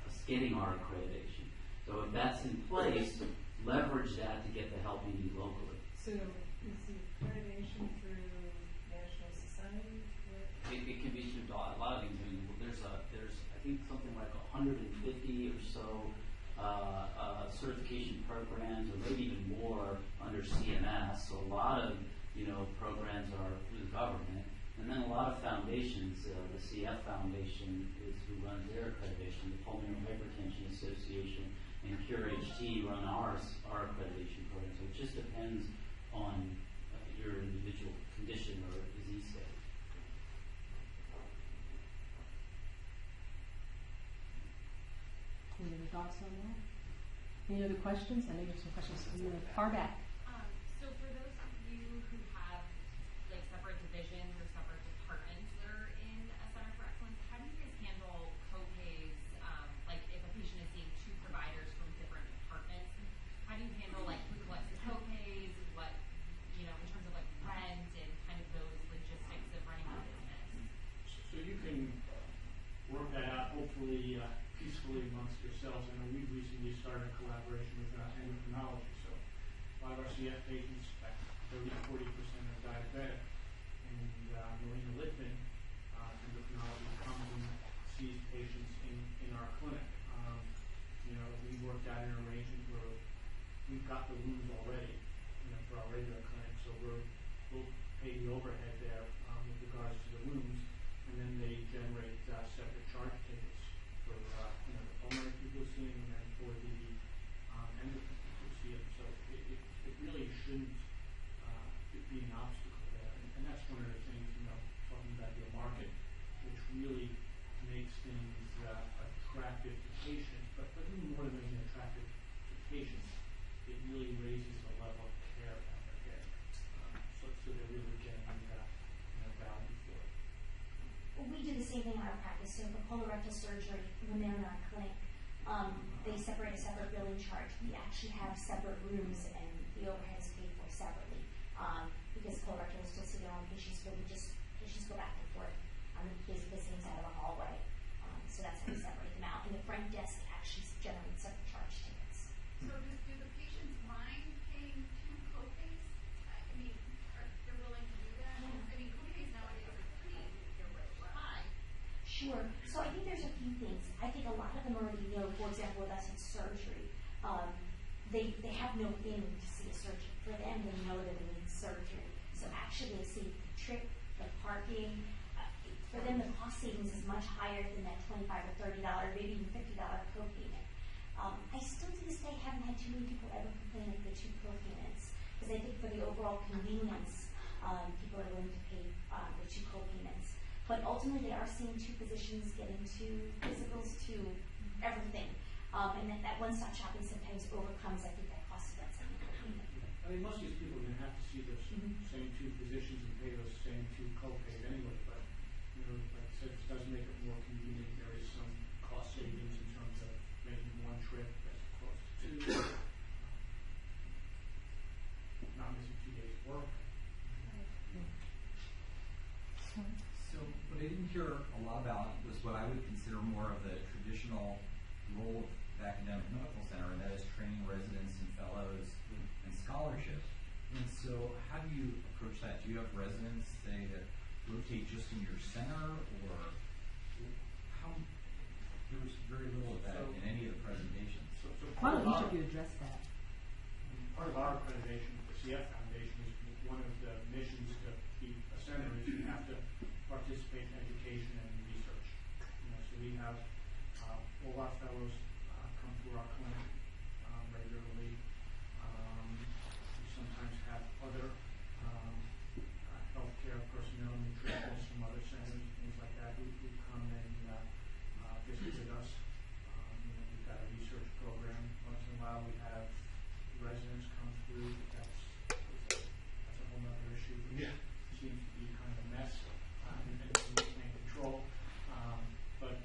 us getting our accreditation. So if that's in place, leverage that to get the help you need locally. So is the accreditation through National Society? It can be through a lot of things. I mean, there's I think something like 150 or so certification programs, or maybe even more under CMS. So a lot of programs are through the government, and then a lot of foundations. The CF Foundation is who runs their accreditation. The Pulmonary Hypertension Association and CureHT run our accreditation program. So it just depends on your individual condition or disease state. Any other thoughts on that? Any other questions? I know you have some questions from the far back. So for those of you who have, like, separate hopefully peacefully amongst yourselves. I know we've recently started a collaboration with endocrinology, so a lot of our CF patients, about 30-40% are diabetic, and Marina Littman, endocrinology, comes and sees patients in our clinic. We worked out an arrangement where we've got the rooms already, for our regular clinic, so we'll pay the overhead there with regards to the rooms, and then they generate separate charge tickets for the pulmonary people who see them, and then for the endocrine people who see them. So it really shouldn't be an obstacle there, and that's one of the things, talking about your market, which really makes things attractive to patients, but even more than making it attractive to patients, it really raises the level of care that they're getting, so they're really getting value for it. Well, we do the same thing in our practice. So for colorectal surgery, when they're in our clinic, they separate a separate billing charge. We actually have separate rooms, and the overhead is paid for separately, because colorectal will still see their own patients, but patients go back and forth on basically the same side of the hallway. So that's how we separate them out. And the front desk actually generates separate charge tickets. So do the patients mind paying 2 copays? They're willing to do that? Yeah. Copays nowadays are they're really high. Sure. So I think there's a few things. I think a lot of them already know, for example, with us in surgery, they have no in to see a surgeon. For them, they know that they need surgery. So actually they save the trip, the parking. For them, the cost savings is much higher than that $25 or $30, maybe even $50 copayment. I still to this day haven't had too many people ever complain of the 2 copayments, because I think for the overall convenience, people are willing to pay the 2 copayments. But ultimately, they are seeing 2 physicians getting 2 physicals, 2 everything, and that one-stop shopping sometimes overcomes, I think, that cost of that second copayment. Most of these people are going to have to see those same 2 physicians and pay those same 2 copays anyway, but like I said, it does make it more convenient. There is some cost savings in terms of making one trip as opposed to 2, not missing 2 days of work. So what I didn't hear a lot about was what I would consider more of the traditional role of the academic medical center, and that is training residents and fellows and scholarship. And so how do you approach that? Do you have residents, say, that rotate just in your center, or how? There was very little of that in any of the presentations. Why don't each of you address that? Part of our accreditation with the CF Foundation is one of the missions to be a center is you have to participate in education and research. So we have all our fellows come through our clinic regularly. We sometimes have other healthcare personnel, nutritionists from other centers, things like that, who come and visit with us. We've got a research program. Once in a while, we have residents come through. That's a whole other issue, which seems to be kind of a mess and we can't control. But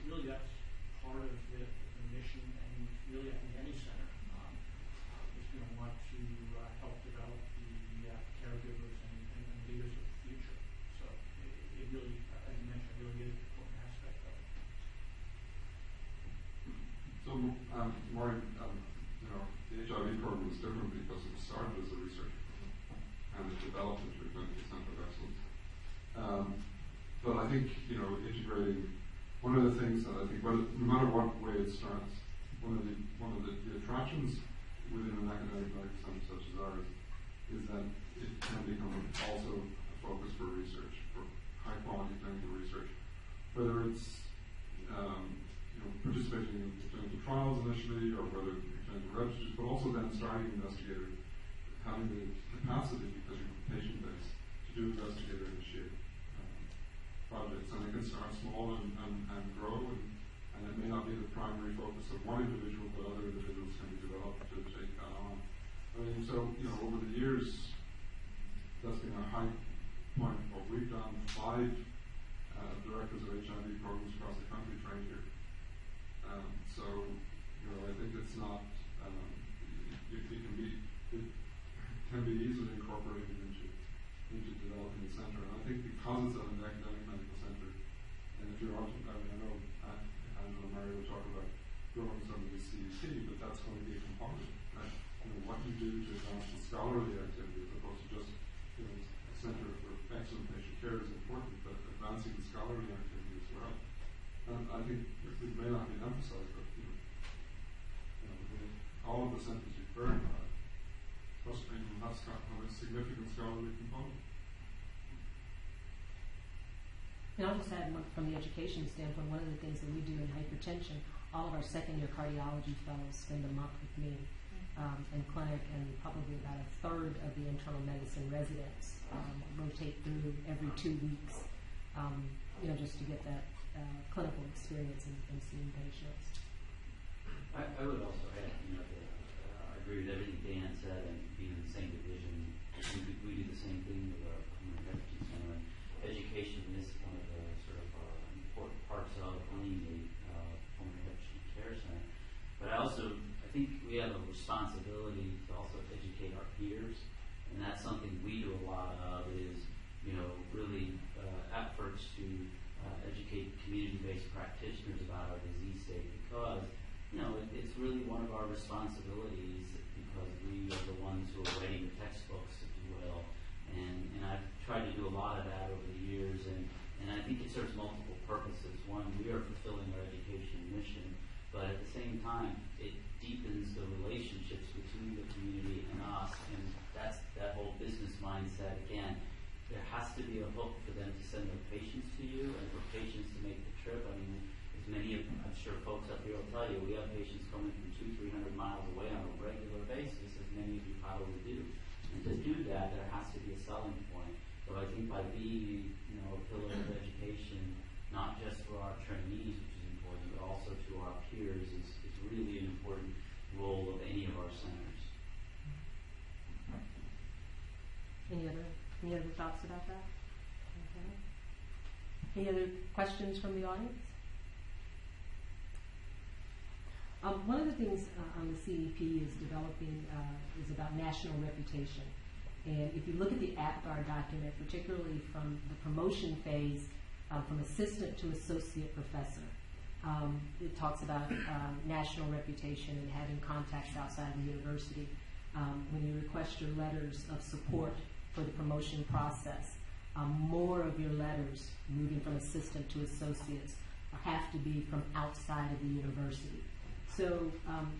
really, that's part of the mission, and really, I think any center is going to want to help develop the caregivers and leaders of the future. So it really, as you mentioned, really is an important aspect of it. So, Maureen, the HIV program was different because it started as a research program and it developed into a clinical center of excellence. But I think, integrating, one of the things that I think, no matter what way it starts, one of the attractions within an academic medical center such as ours is that it can become also a focus for research, for high quality clinical research, whether it's participating in clinical trials initially, or whether it's clinical registries, but also then starting investigators, having the capacity, because you're a patient base, to do investigator-initiated projects. And it can start small and grow, and it may not be the primary focus of one individual, but other individuals can be developed to take that on. Over the years, that's been a high point. What we've done, 5 directors of HIV programs across the country trained here. I think it's not, it can be easily incorporated into developing the center. And I think because it's an academic medical center, and if you're also, I know think it may not be emphasized, but all of the centers you've heard about, most of them have a significant scholarly component. And I'll just add from the education standpoint, one of the things that we do in hypertension, all of our second-year cardiology fellows spend a month with me in clinic, and probably about a third of the internal medicine residents rotate through every 2 weeks, just to get that clinical experience in seeing patients. I would also add, that I agree with everything Dan said, and being in the same division, we do the same thing with our pulmonary hypertension center. Education is one of the sort of important parts of owning a pulmonary hypertension care center. But I think we have a responsibility to also educate our peers, and that's something we do a lot of is, really efforts to educate community-based practitioners about our disease state, because it's really one of our responsibilities, because we are the ones who are writing the textbooks, if you will. And I've tried to do a lot of that over the years, and I think it serves multiple purposes. One, we are fulfilling our education mission, but at the same time, it deepens the relationships between the community and us, and that's that whole business mindset. Again, there has to be a hook for them to send their patients to you, and for patients to make the trip. I mean, as many of, I'm sure folks up here will tell you, we have patients coming from 200-300 miles away on a regular basis, as many of you probably do. And to do that, there has to be a selling point. So I think by being, a pillar of education, not just for our trainees, which is important, but also to our peers, is really an important role of any of our centers. Any other thoughts about that? Okay. Any other questions from the audience? One of the things on the CEP is developing is about national reputation. And if you look at the APGAR document, particularly from the promotion phase, from assistant to associate professor, it talks about national reputation and having contacts outside the university. When you request your letters of support for the promotion process, more of your letters moving from assistant to associates have to be from outside of the university. So I'm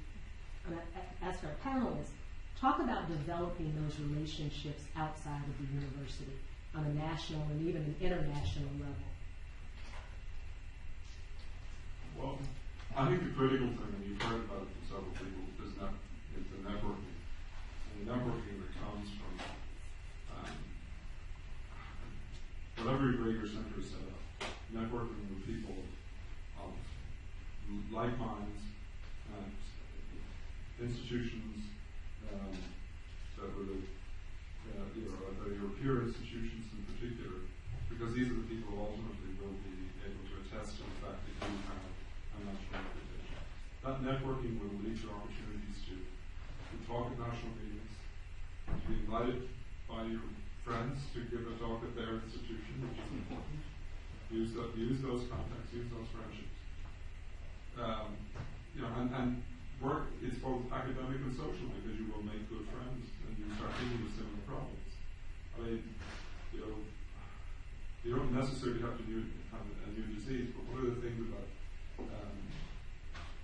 going to ask our panelists, talk about developing those relationships outside of the university on a national and even an international level. Well, I think the critical thing, and you've heard about it from several people, is the networking. And the networking that comes from whatever your center is set up, networking with people of like minds, institutions that were your peer institutions in particular, because these are the people who ultimately will be able to attest to the fact that you have a national reputation. That networking will lead to opportunities to talk at national meetings, to be invited by your friends to give a talk at their institution, which is important. Use those contacts, use those friendships. And work is both academic and social, because you will make good friends and you start dealing with similar problems. I mean, you don't necessarily have to have a new disease, but one of the things about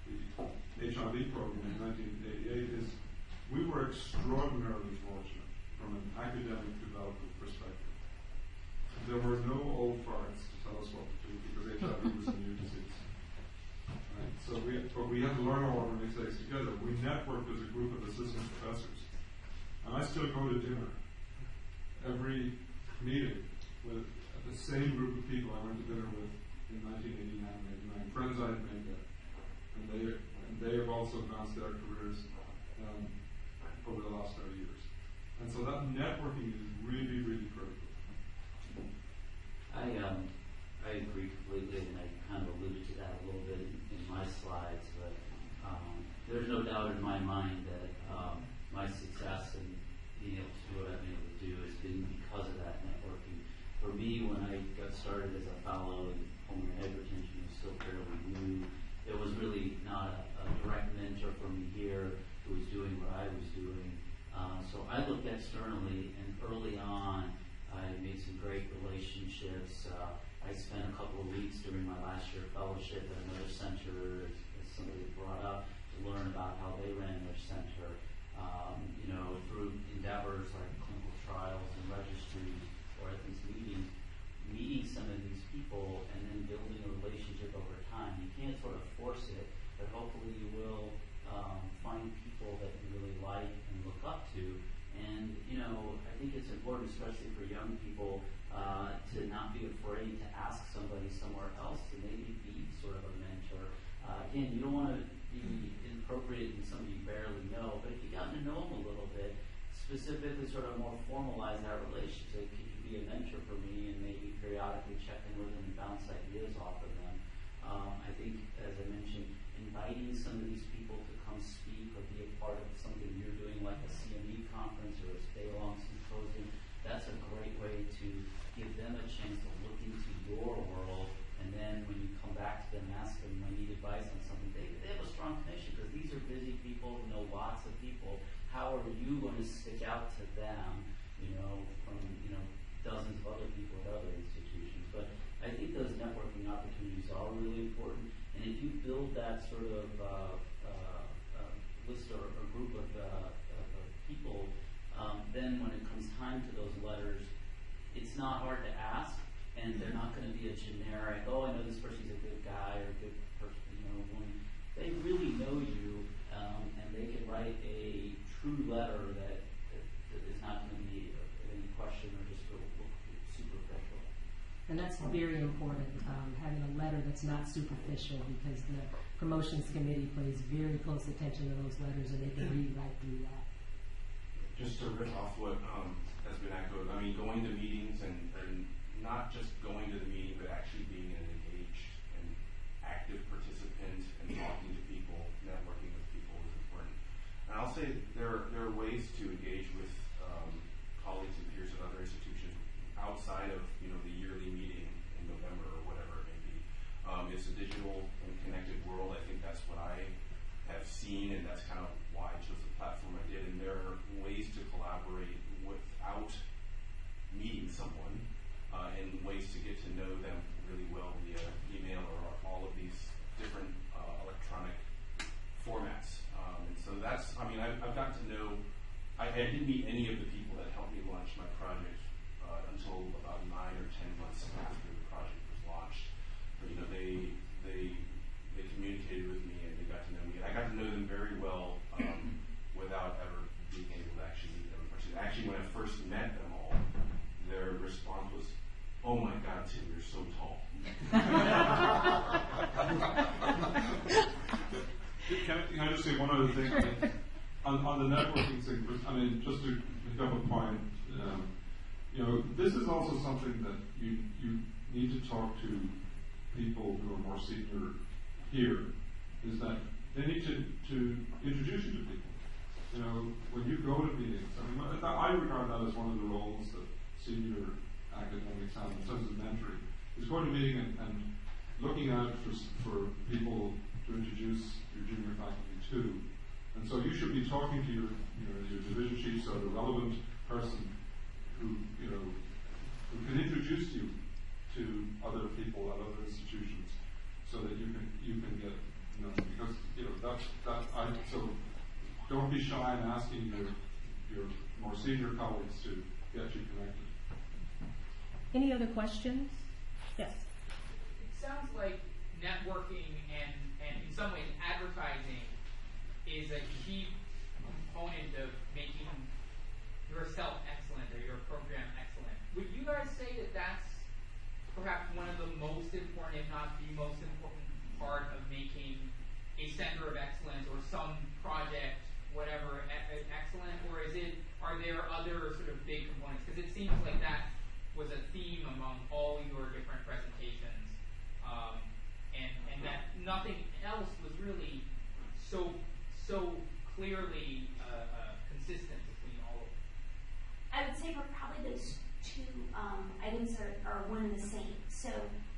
the HIV program in 1988 is we were extraordinarily fortunate from an academic development perspective. There were no old farts to tell us what to do, because HIV was a new disease. Right? So we had to learn our organizations together. We networked as a group of assistant professors. And I still go to dinner every meeting with the same group of people I went to dinner with in 1989, friends I had made there. And they have also advanced their careers over the last 30 years. And so that networking is really, really critical. I agree completely, and I kind of alluded to that a little bit in my slides, but there's no doubt in my mind that my success in being able to do what I've been able to do has been because of that networking. For me, when I got started as a fellow in pulmonary hypertension, was still fairly new. There was really not a direct mentor for me here who was doing what I was doing. So I looked externally, and early on, I made some great relationships. I spent a couple of weeks during my last year fellowship at another center, as somebody brought up, to learn about how they ran their center. Through endeavors like clinical trials and registries, or at these meeting some of these people and then building a relationship over time. You can't sort of force it, but hopefully you will find people that you really like and look up to. And, I think it's important, especially for young people, to not be afraid to ask somebody somewhere else to maybe be sort of a mentor. Again, you don't want to be inappropriate in somebody you barely know, but if you gotten to know them a little bit, specifically sort of more formalize that relationship. Could you be a mentor for me, and maybe periodically check in with them and bounce ideas off of them? I think, as I mentioned, inviting some of these people to come speak or be a part of something you're doing, like a CME conference or a stay-along symposium, that's a great way to give them a chance to look into your world, and then when you come back to them, ask them, I need advice on something. They have a strong connection, because these are busy people who know lots of people. How are you going to stick out to them, from dozens of other people at other institutions? But I think those networking opportunities are really important, and if you build that sort of list or group of people, then when it comes time to those letters, it's not hard to ask, and they're not going to be a generic, I know this person's a good guy or a good person, woman. They really know you, and they can write a true letter that is not going to be any question or just look superficial. And that's very important, having a letter that's not superficial, because the promotions committee pays very close attention to those letters, and they can read right through that. Just to rip off what has been echoed, going to meetings and not just going to the meeting, but actually being an engaged and active participant and talking to people, networking with people is important. And I'll say there are ways to engage with colleagues and peers at other institutions outside of the yearly meeting in November or whatever it may be. It's a digital and connected world. I think that's what I have seen, and that's kind of why I chose the platform I did. And there are ways to collaborate without meeting someone, and ways to get to know them really well via email or all of these different electronic formats. And so that's, I've gotten to know, I didn't meet any of the people that helped me launch my project until about 9 or 10 months after the project was launched. But, they communicated with me, and they got to know me. And I got to know them very well without ever being able to actually meet them in person. Actually, when I first met them all, their response was, "Oh my God, Tim, you're so tall." Can I just say one other thing? On the networking thing, just to pick up a point, this is also something that you need to talk to people who are more senior here, is that they need to introduce you to people. When you go to meetings, I regard that as one of the roles that senior academics have in terms of mentoring, is going to meeting and looking out for people to introduce your junior faculty to. And so you should be talking to your division chiefs or the relevant person who can introduce you to other people at other institutions, so that you can get because so don't be shy in asking your more senior colleagues to get you connected. Any other questions? Yes. It sounds like networking and in some ways advertising is a key component of making yourself excellent or your program excellent. Would you guys say that that's perhaps one of the most important, if not the most important part of making a center of excellence or some project, whatever, excellent? Or are there other sort of big components? Because it seems like that was a theme among all your different presentations, and that nothing else was really so clearly consistent between all of them. I would say probably those two items are one and the same. So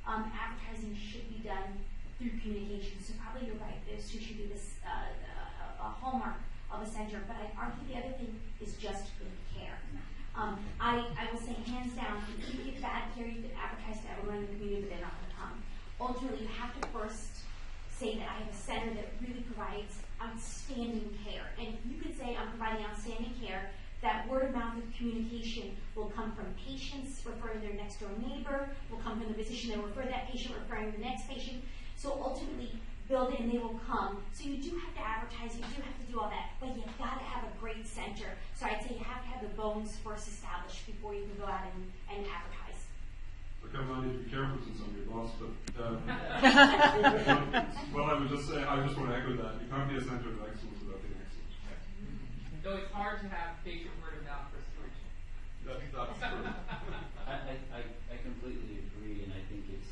advertising should be done through communication. So probably you're right. Those two should be this a hallmark of a center. But I argue the other thing is just good care. I will say hands down, if you get bad care, you can advertise to everyone in the community, but they're not going to come. Ultimately, you have to first outstanding care. And you could say I'm providing outstanding care. That word of mouth of communication will come from patients referring their next door neighbor, will come from the physician that referred that patient referring the next patient. So ultimately, build it and they will come. So you do have to advertise, you do have to do all that, but you've got to have a great center. So I'd say you have to have the bones first established before you can go out and advertise. Okay, I might need to be careful since I'm your boss, but well, I would just say, I just want to echo that. You can't be a center of excellence without being excellent. Though it's hard to have patient word of mouth restoration. That's true. I completely agree, and I think it's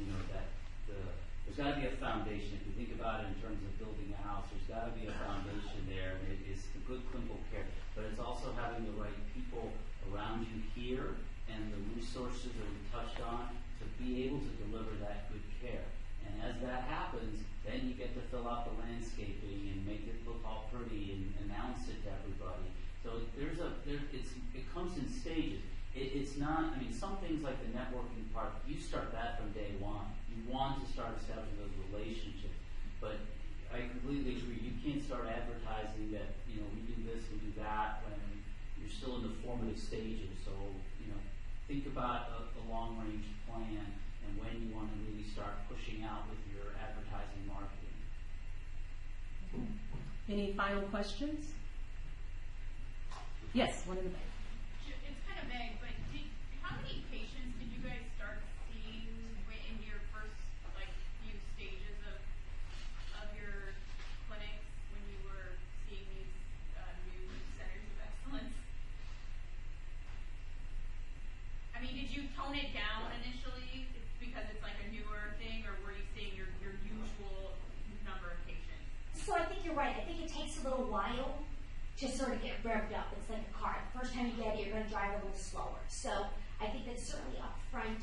you know that there's got to be a foundation. If you think about it in terms of building a house, there's got to be a foundation there, and it is the good clinical care, but it's also having the right people around you here and the resources that we touched on to be able to deliver that good care. And as that happens, then you get to fill out the landscaping and make it look all pretty and announce it to everybody. So it comes in stages. It's not, I mean, some things like the networking part, you start that from day one. You want to start establishing those relationships. But I completely agree. You can't start advertising that, you know, we do this, we do that when you're still in the formative stages. So, you know, think about a long-range plan and when you want to really start pushing out with your advertising marketing. Any final questions? Yes, one in the back. It's kind of vague, but how many patients did you guys start seeing in your first few stages of your clinics when you were seeing these new centers of excellence? I mean, did you tone it down initially because it's like a newer thing, or were you seeing your usual number of patients? So I think you're right. I think it takes a little while to sort of get revved up. It's like a car. The first time you get it, you're going to drive a little slower. So I think that certainly up front,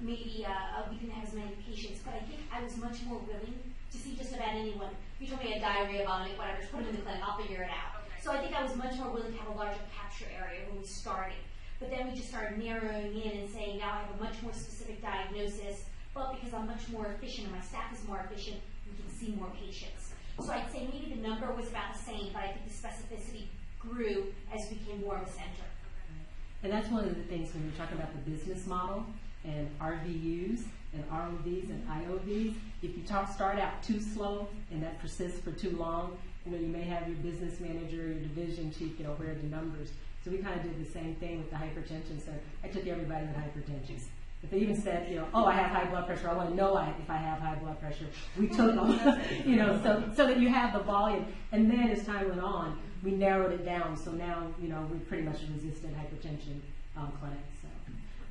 maybe we didn't have as many patients, but I think I was much more willing to see just about anyone. If you told me a diarrhea, vomit, whatever, just put them in the clinic, I'll figure it out. Okay. So I think I was much more willing to have a larger capture area when we started. But then we just started narrowing in and saying, now I have a much more specific diagnosis, but because I'm much more efficient and my staff is more efficient, we can see more patients. So I'd say maybe the number was about the same, but I think the specificity grew as we became more of a center. And that's one of the things when you're talking about the business model and RVUs and ROVs and IOVs. If you start out too slow and that persists for too long, you know, you may have your business manager, your division chief, you know, where are the numbers. So we kind of did the same thing with the hypertension center. I took everybody with hypertension. If they even said, you know, oh, I have high blood pressure, I want to know if I have high blood pressure. We took them, you know, so that you have the volume. And then as time went on, we narrowed it down. So now, you know, we're pretty much a resistant hypertension clinic. So,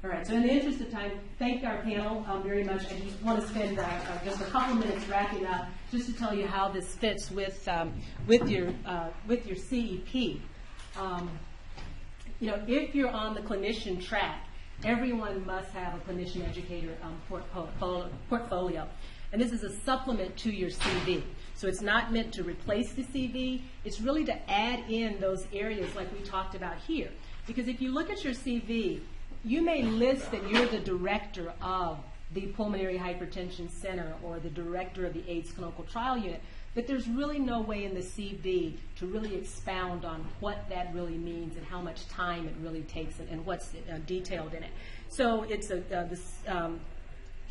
all right. So in the interest of time, thank our panel very much. I just want to spend just a couple minutes wrapping up, just to tell you how this fits with your CEP. You know, if you're on the clinician track, everyone must have a clinician educator portfolio. And this is a supplement to your CV. So it's not meant to replace the CV. It's really to add in those areas like we talked about here. Because if you look at your CV, you may list that you're the director of the Pulmonary Hypertension Center or the director of the AIDS Clinical Trial Unit, but there's really no way in the CV to really expound on what that really means and how much time it really takes and what's detailed in it. So it's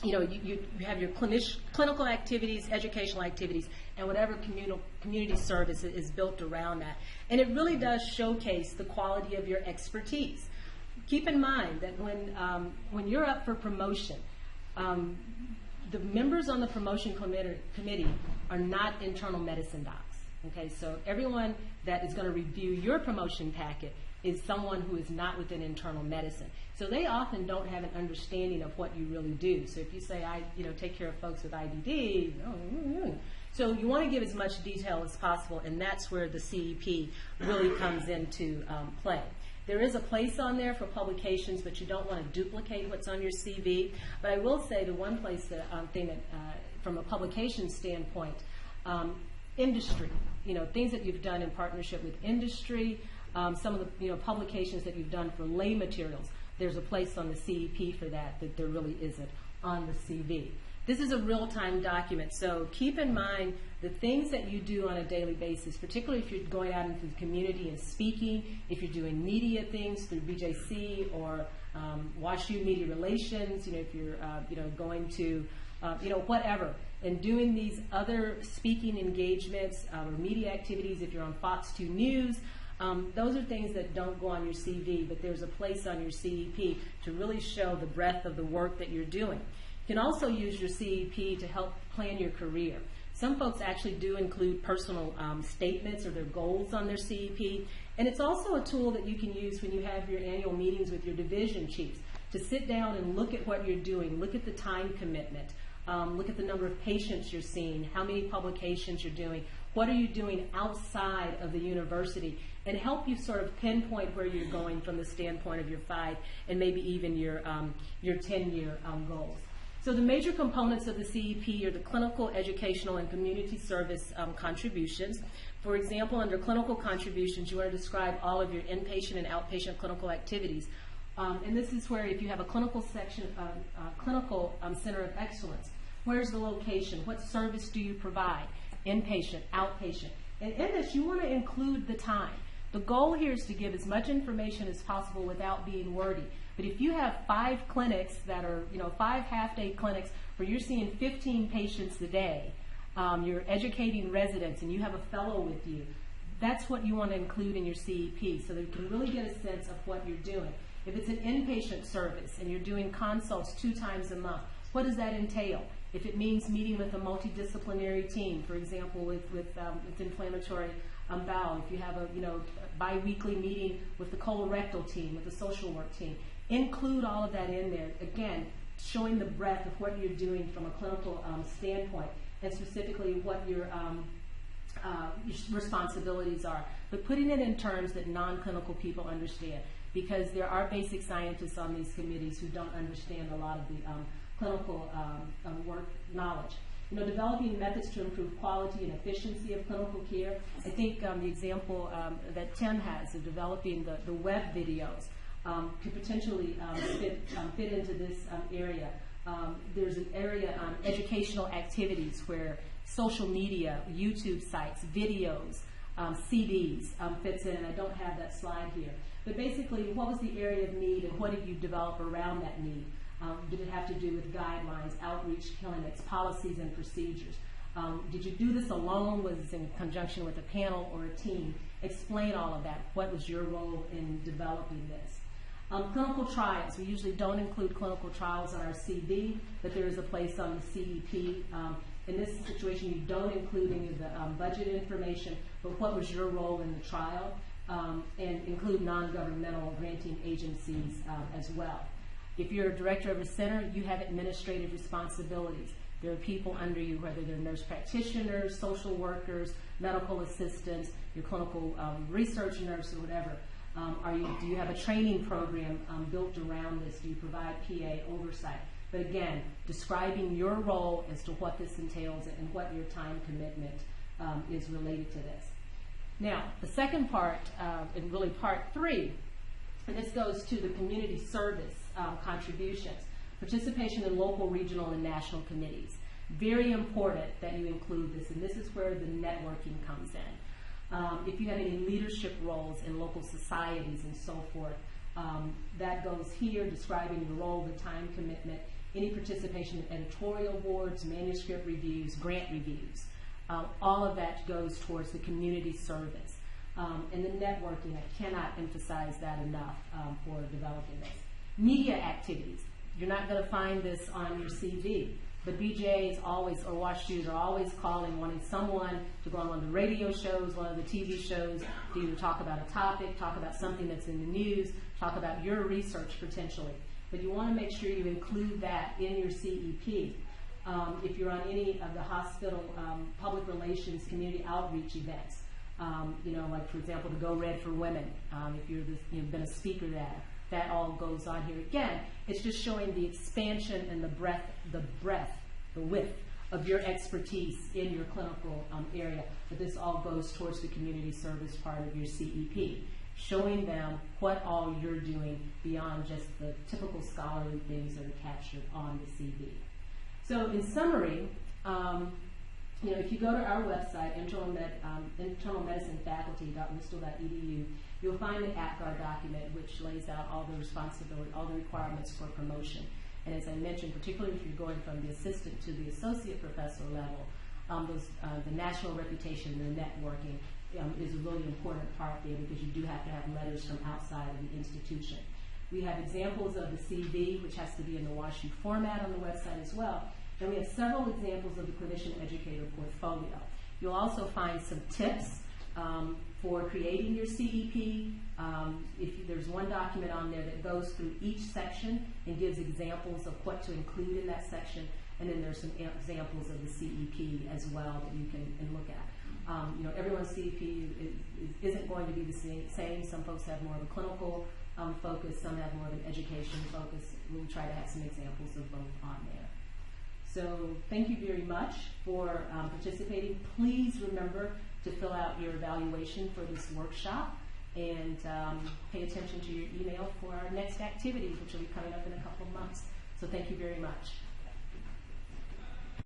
you know, you have your clinical activities, educational activities, and whatever community service is built around that. And it really does showcase the quality of your expertise. Keep in mind that when you're up for promotion, the members on the promotion committee are not internal medicine docs. Okay, so everyone that is going to review your promotion packet is someone who is not within internal medicine. So they often don't have an understanding of what you really do. So if you say, I take care of folks with IBD, so you want to give as much detail as possible, and that's where the CEP really comes into play. There is a place on there for publications, but you don't want to duplicate what's on your CV. But I will say the one place that thing that, from a publication standpoint, industry, things that you've done in partnership with industry, some of the publications that you've done for lay materials. There's a place on the CEP for that there really isn't on the CV. This is a real-time document, so keep in mind the things that you do on a daily basis, particularly if you're going out into the community and speaking, if you're doing media things through BJC or WashU Media Relations, if you're going to whatever, and doing these other speaking engagements or media activities, if you're on Fox 2 News, those are things that don't go on your CV, but there's a place on your CEP to really show the breadth of the work that you're doing. You can also use your CEP to help plan your career. Some folks actually do include personal statements or their goals on their CEP, and it's also a tool that you can use when you have your annual meetings with your division chiefs to sit down and look at what you're doing, look at the time commitment, look at the number of patients you're seeing, how many publications you're doing, what are you doing outside of the university, and help you sort of pinpoint where you're going from the standpoint of your 5 and maybe even your 10-year goals. So the major components of the CEP are the clinical, educational, and community service contributions. For example, under clinical contributions, you want to describe all of your inpatient and outpatient clinical activities. And this is where if you have a clinical section, clinical center of excellence, where's the location? What service do you provide? Inpatient, outpatient. And in this, you want to include the time. The goal here is to give as much information as possible without being wordy. But if you have 5 clinics that are, 5 half-day clinics where you're seeing 15 patients a day, you're educating residents and you have a fellow with you, that's what you want to include in your CEP so that you can really get a sense of what you're doing. If it's an inpatient service and you're doing consults 2 times a month, what does that entail? If it means meeting with a multidisciplinary team, for example, with inflammatory bowel, if you have a bi-weekly meeting with the colorectal team, with the social work team, include all of that in there. Again, showing the breadth of what you're doing from a clinical standpoint, and specifically what your responsibilities are, but putting it in terms that non-clinical people understand, because there are basic scientists on these committees who don't understand a lot of the clinical work knowledge. Developing methods to improve quality and efficiency of clinical care. I think the example that Tim has of developing the web videos could potentially fit into this area. There's an area on educational activities where social media, YouTube sites, videos, CDs fits in. I don't have that slide here. But basically, what was the area of need and what did you develop around that need? Did it have to do with guidelines, outreach clinics, policies, and procedures? Did you do this alone? Was this in conjunction with a panel or a team? Explain all of that. What was your role in developing this? Clinical trials. We usually don't include clinical trials on our CV, but there is a place on the CEP. In this situation, you don't include any of the budget information, but what was your role in the trial? And include non-governmental granting agencies as well. If you're a director of a center, you have administrative responsibilities. There are people under you, whether they're nurse practitioners, social workers, medical assistants, your clinical research nurse or whatever. Do you have a training program built around this? Do you provide PA oversight? But again, describing your role as to what this entails and what your time commitment is related to this. Now, the second part, and really part 3, and this goes to the community service contributions, participation in local, regional, and national committees. Very important that you include this, and this is where the networking comes in. If you have any leadership roles in local societies and so forth, that goes here, describing your role, the time commitment, any participation in editorial boards, manuscript reviews, grant reviews. All of that goes towards the community service. And the networking, I cannot emphasize that enough for developing this. Media activities. You're not going to find this on your CV, but BJs always, or WashUs, are always calling, wanting someone to go on one of the radio shows, one of the TV shows, to either talk about a topic, talk about something that's in the news, talk about your research potentially. But you want to make sure you include that in your CEP. If you're on any of the hospital public relations community outreach events, like for example, the Go Red for Women, if you've been a speaker there, that all goes on here. Again, it's just showing the expansion and the width of your expertise in your clinical area. But this all goes towards the community service part of your CEP, showing them what all you're doing beyond just the typical scholarly things that are captured on the CV. So in summary, if you go to our website, internalmedicinefaculty.bristol.edu, you'll find the APGAR document, which lays out all the responsibility, all the requirements for promotion. And as I mentioned, particularly if you're going from the assistant to the associate professor level, the national reputation and the networking is a really important part there, because you do have to have letters from outside of the institution. We have examples of the CV, which has to be in the WashU format on the website as well. And we have several examples of the clinician educator portfolio. You'll also find some tips for creating your CEP. There's one document on there that goes through each section and gives examples of what to include in that section. And then there's some examples of the CEP as well that you can look at. Everyone's CEP isn't going to be the same. Some folks have more of a clinical focus, some have more of an education focus. We'll try to have some examples of both on there. So thank you very much for participating. Please remember to fill out your evaluation for this workshop, and pay attention to your email for our next activity, which will be coming up in a couple of months. So thank you very much.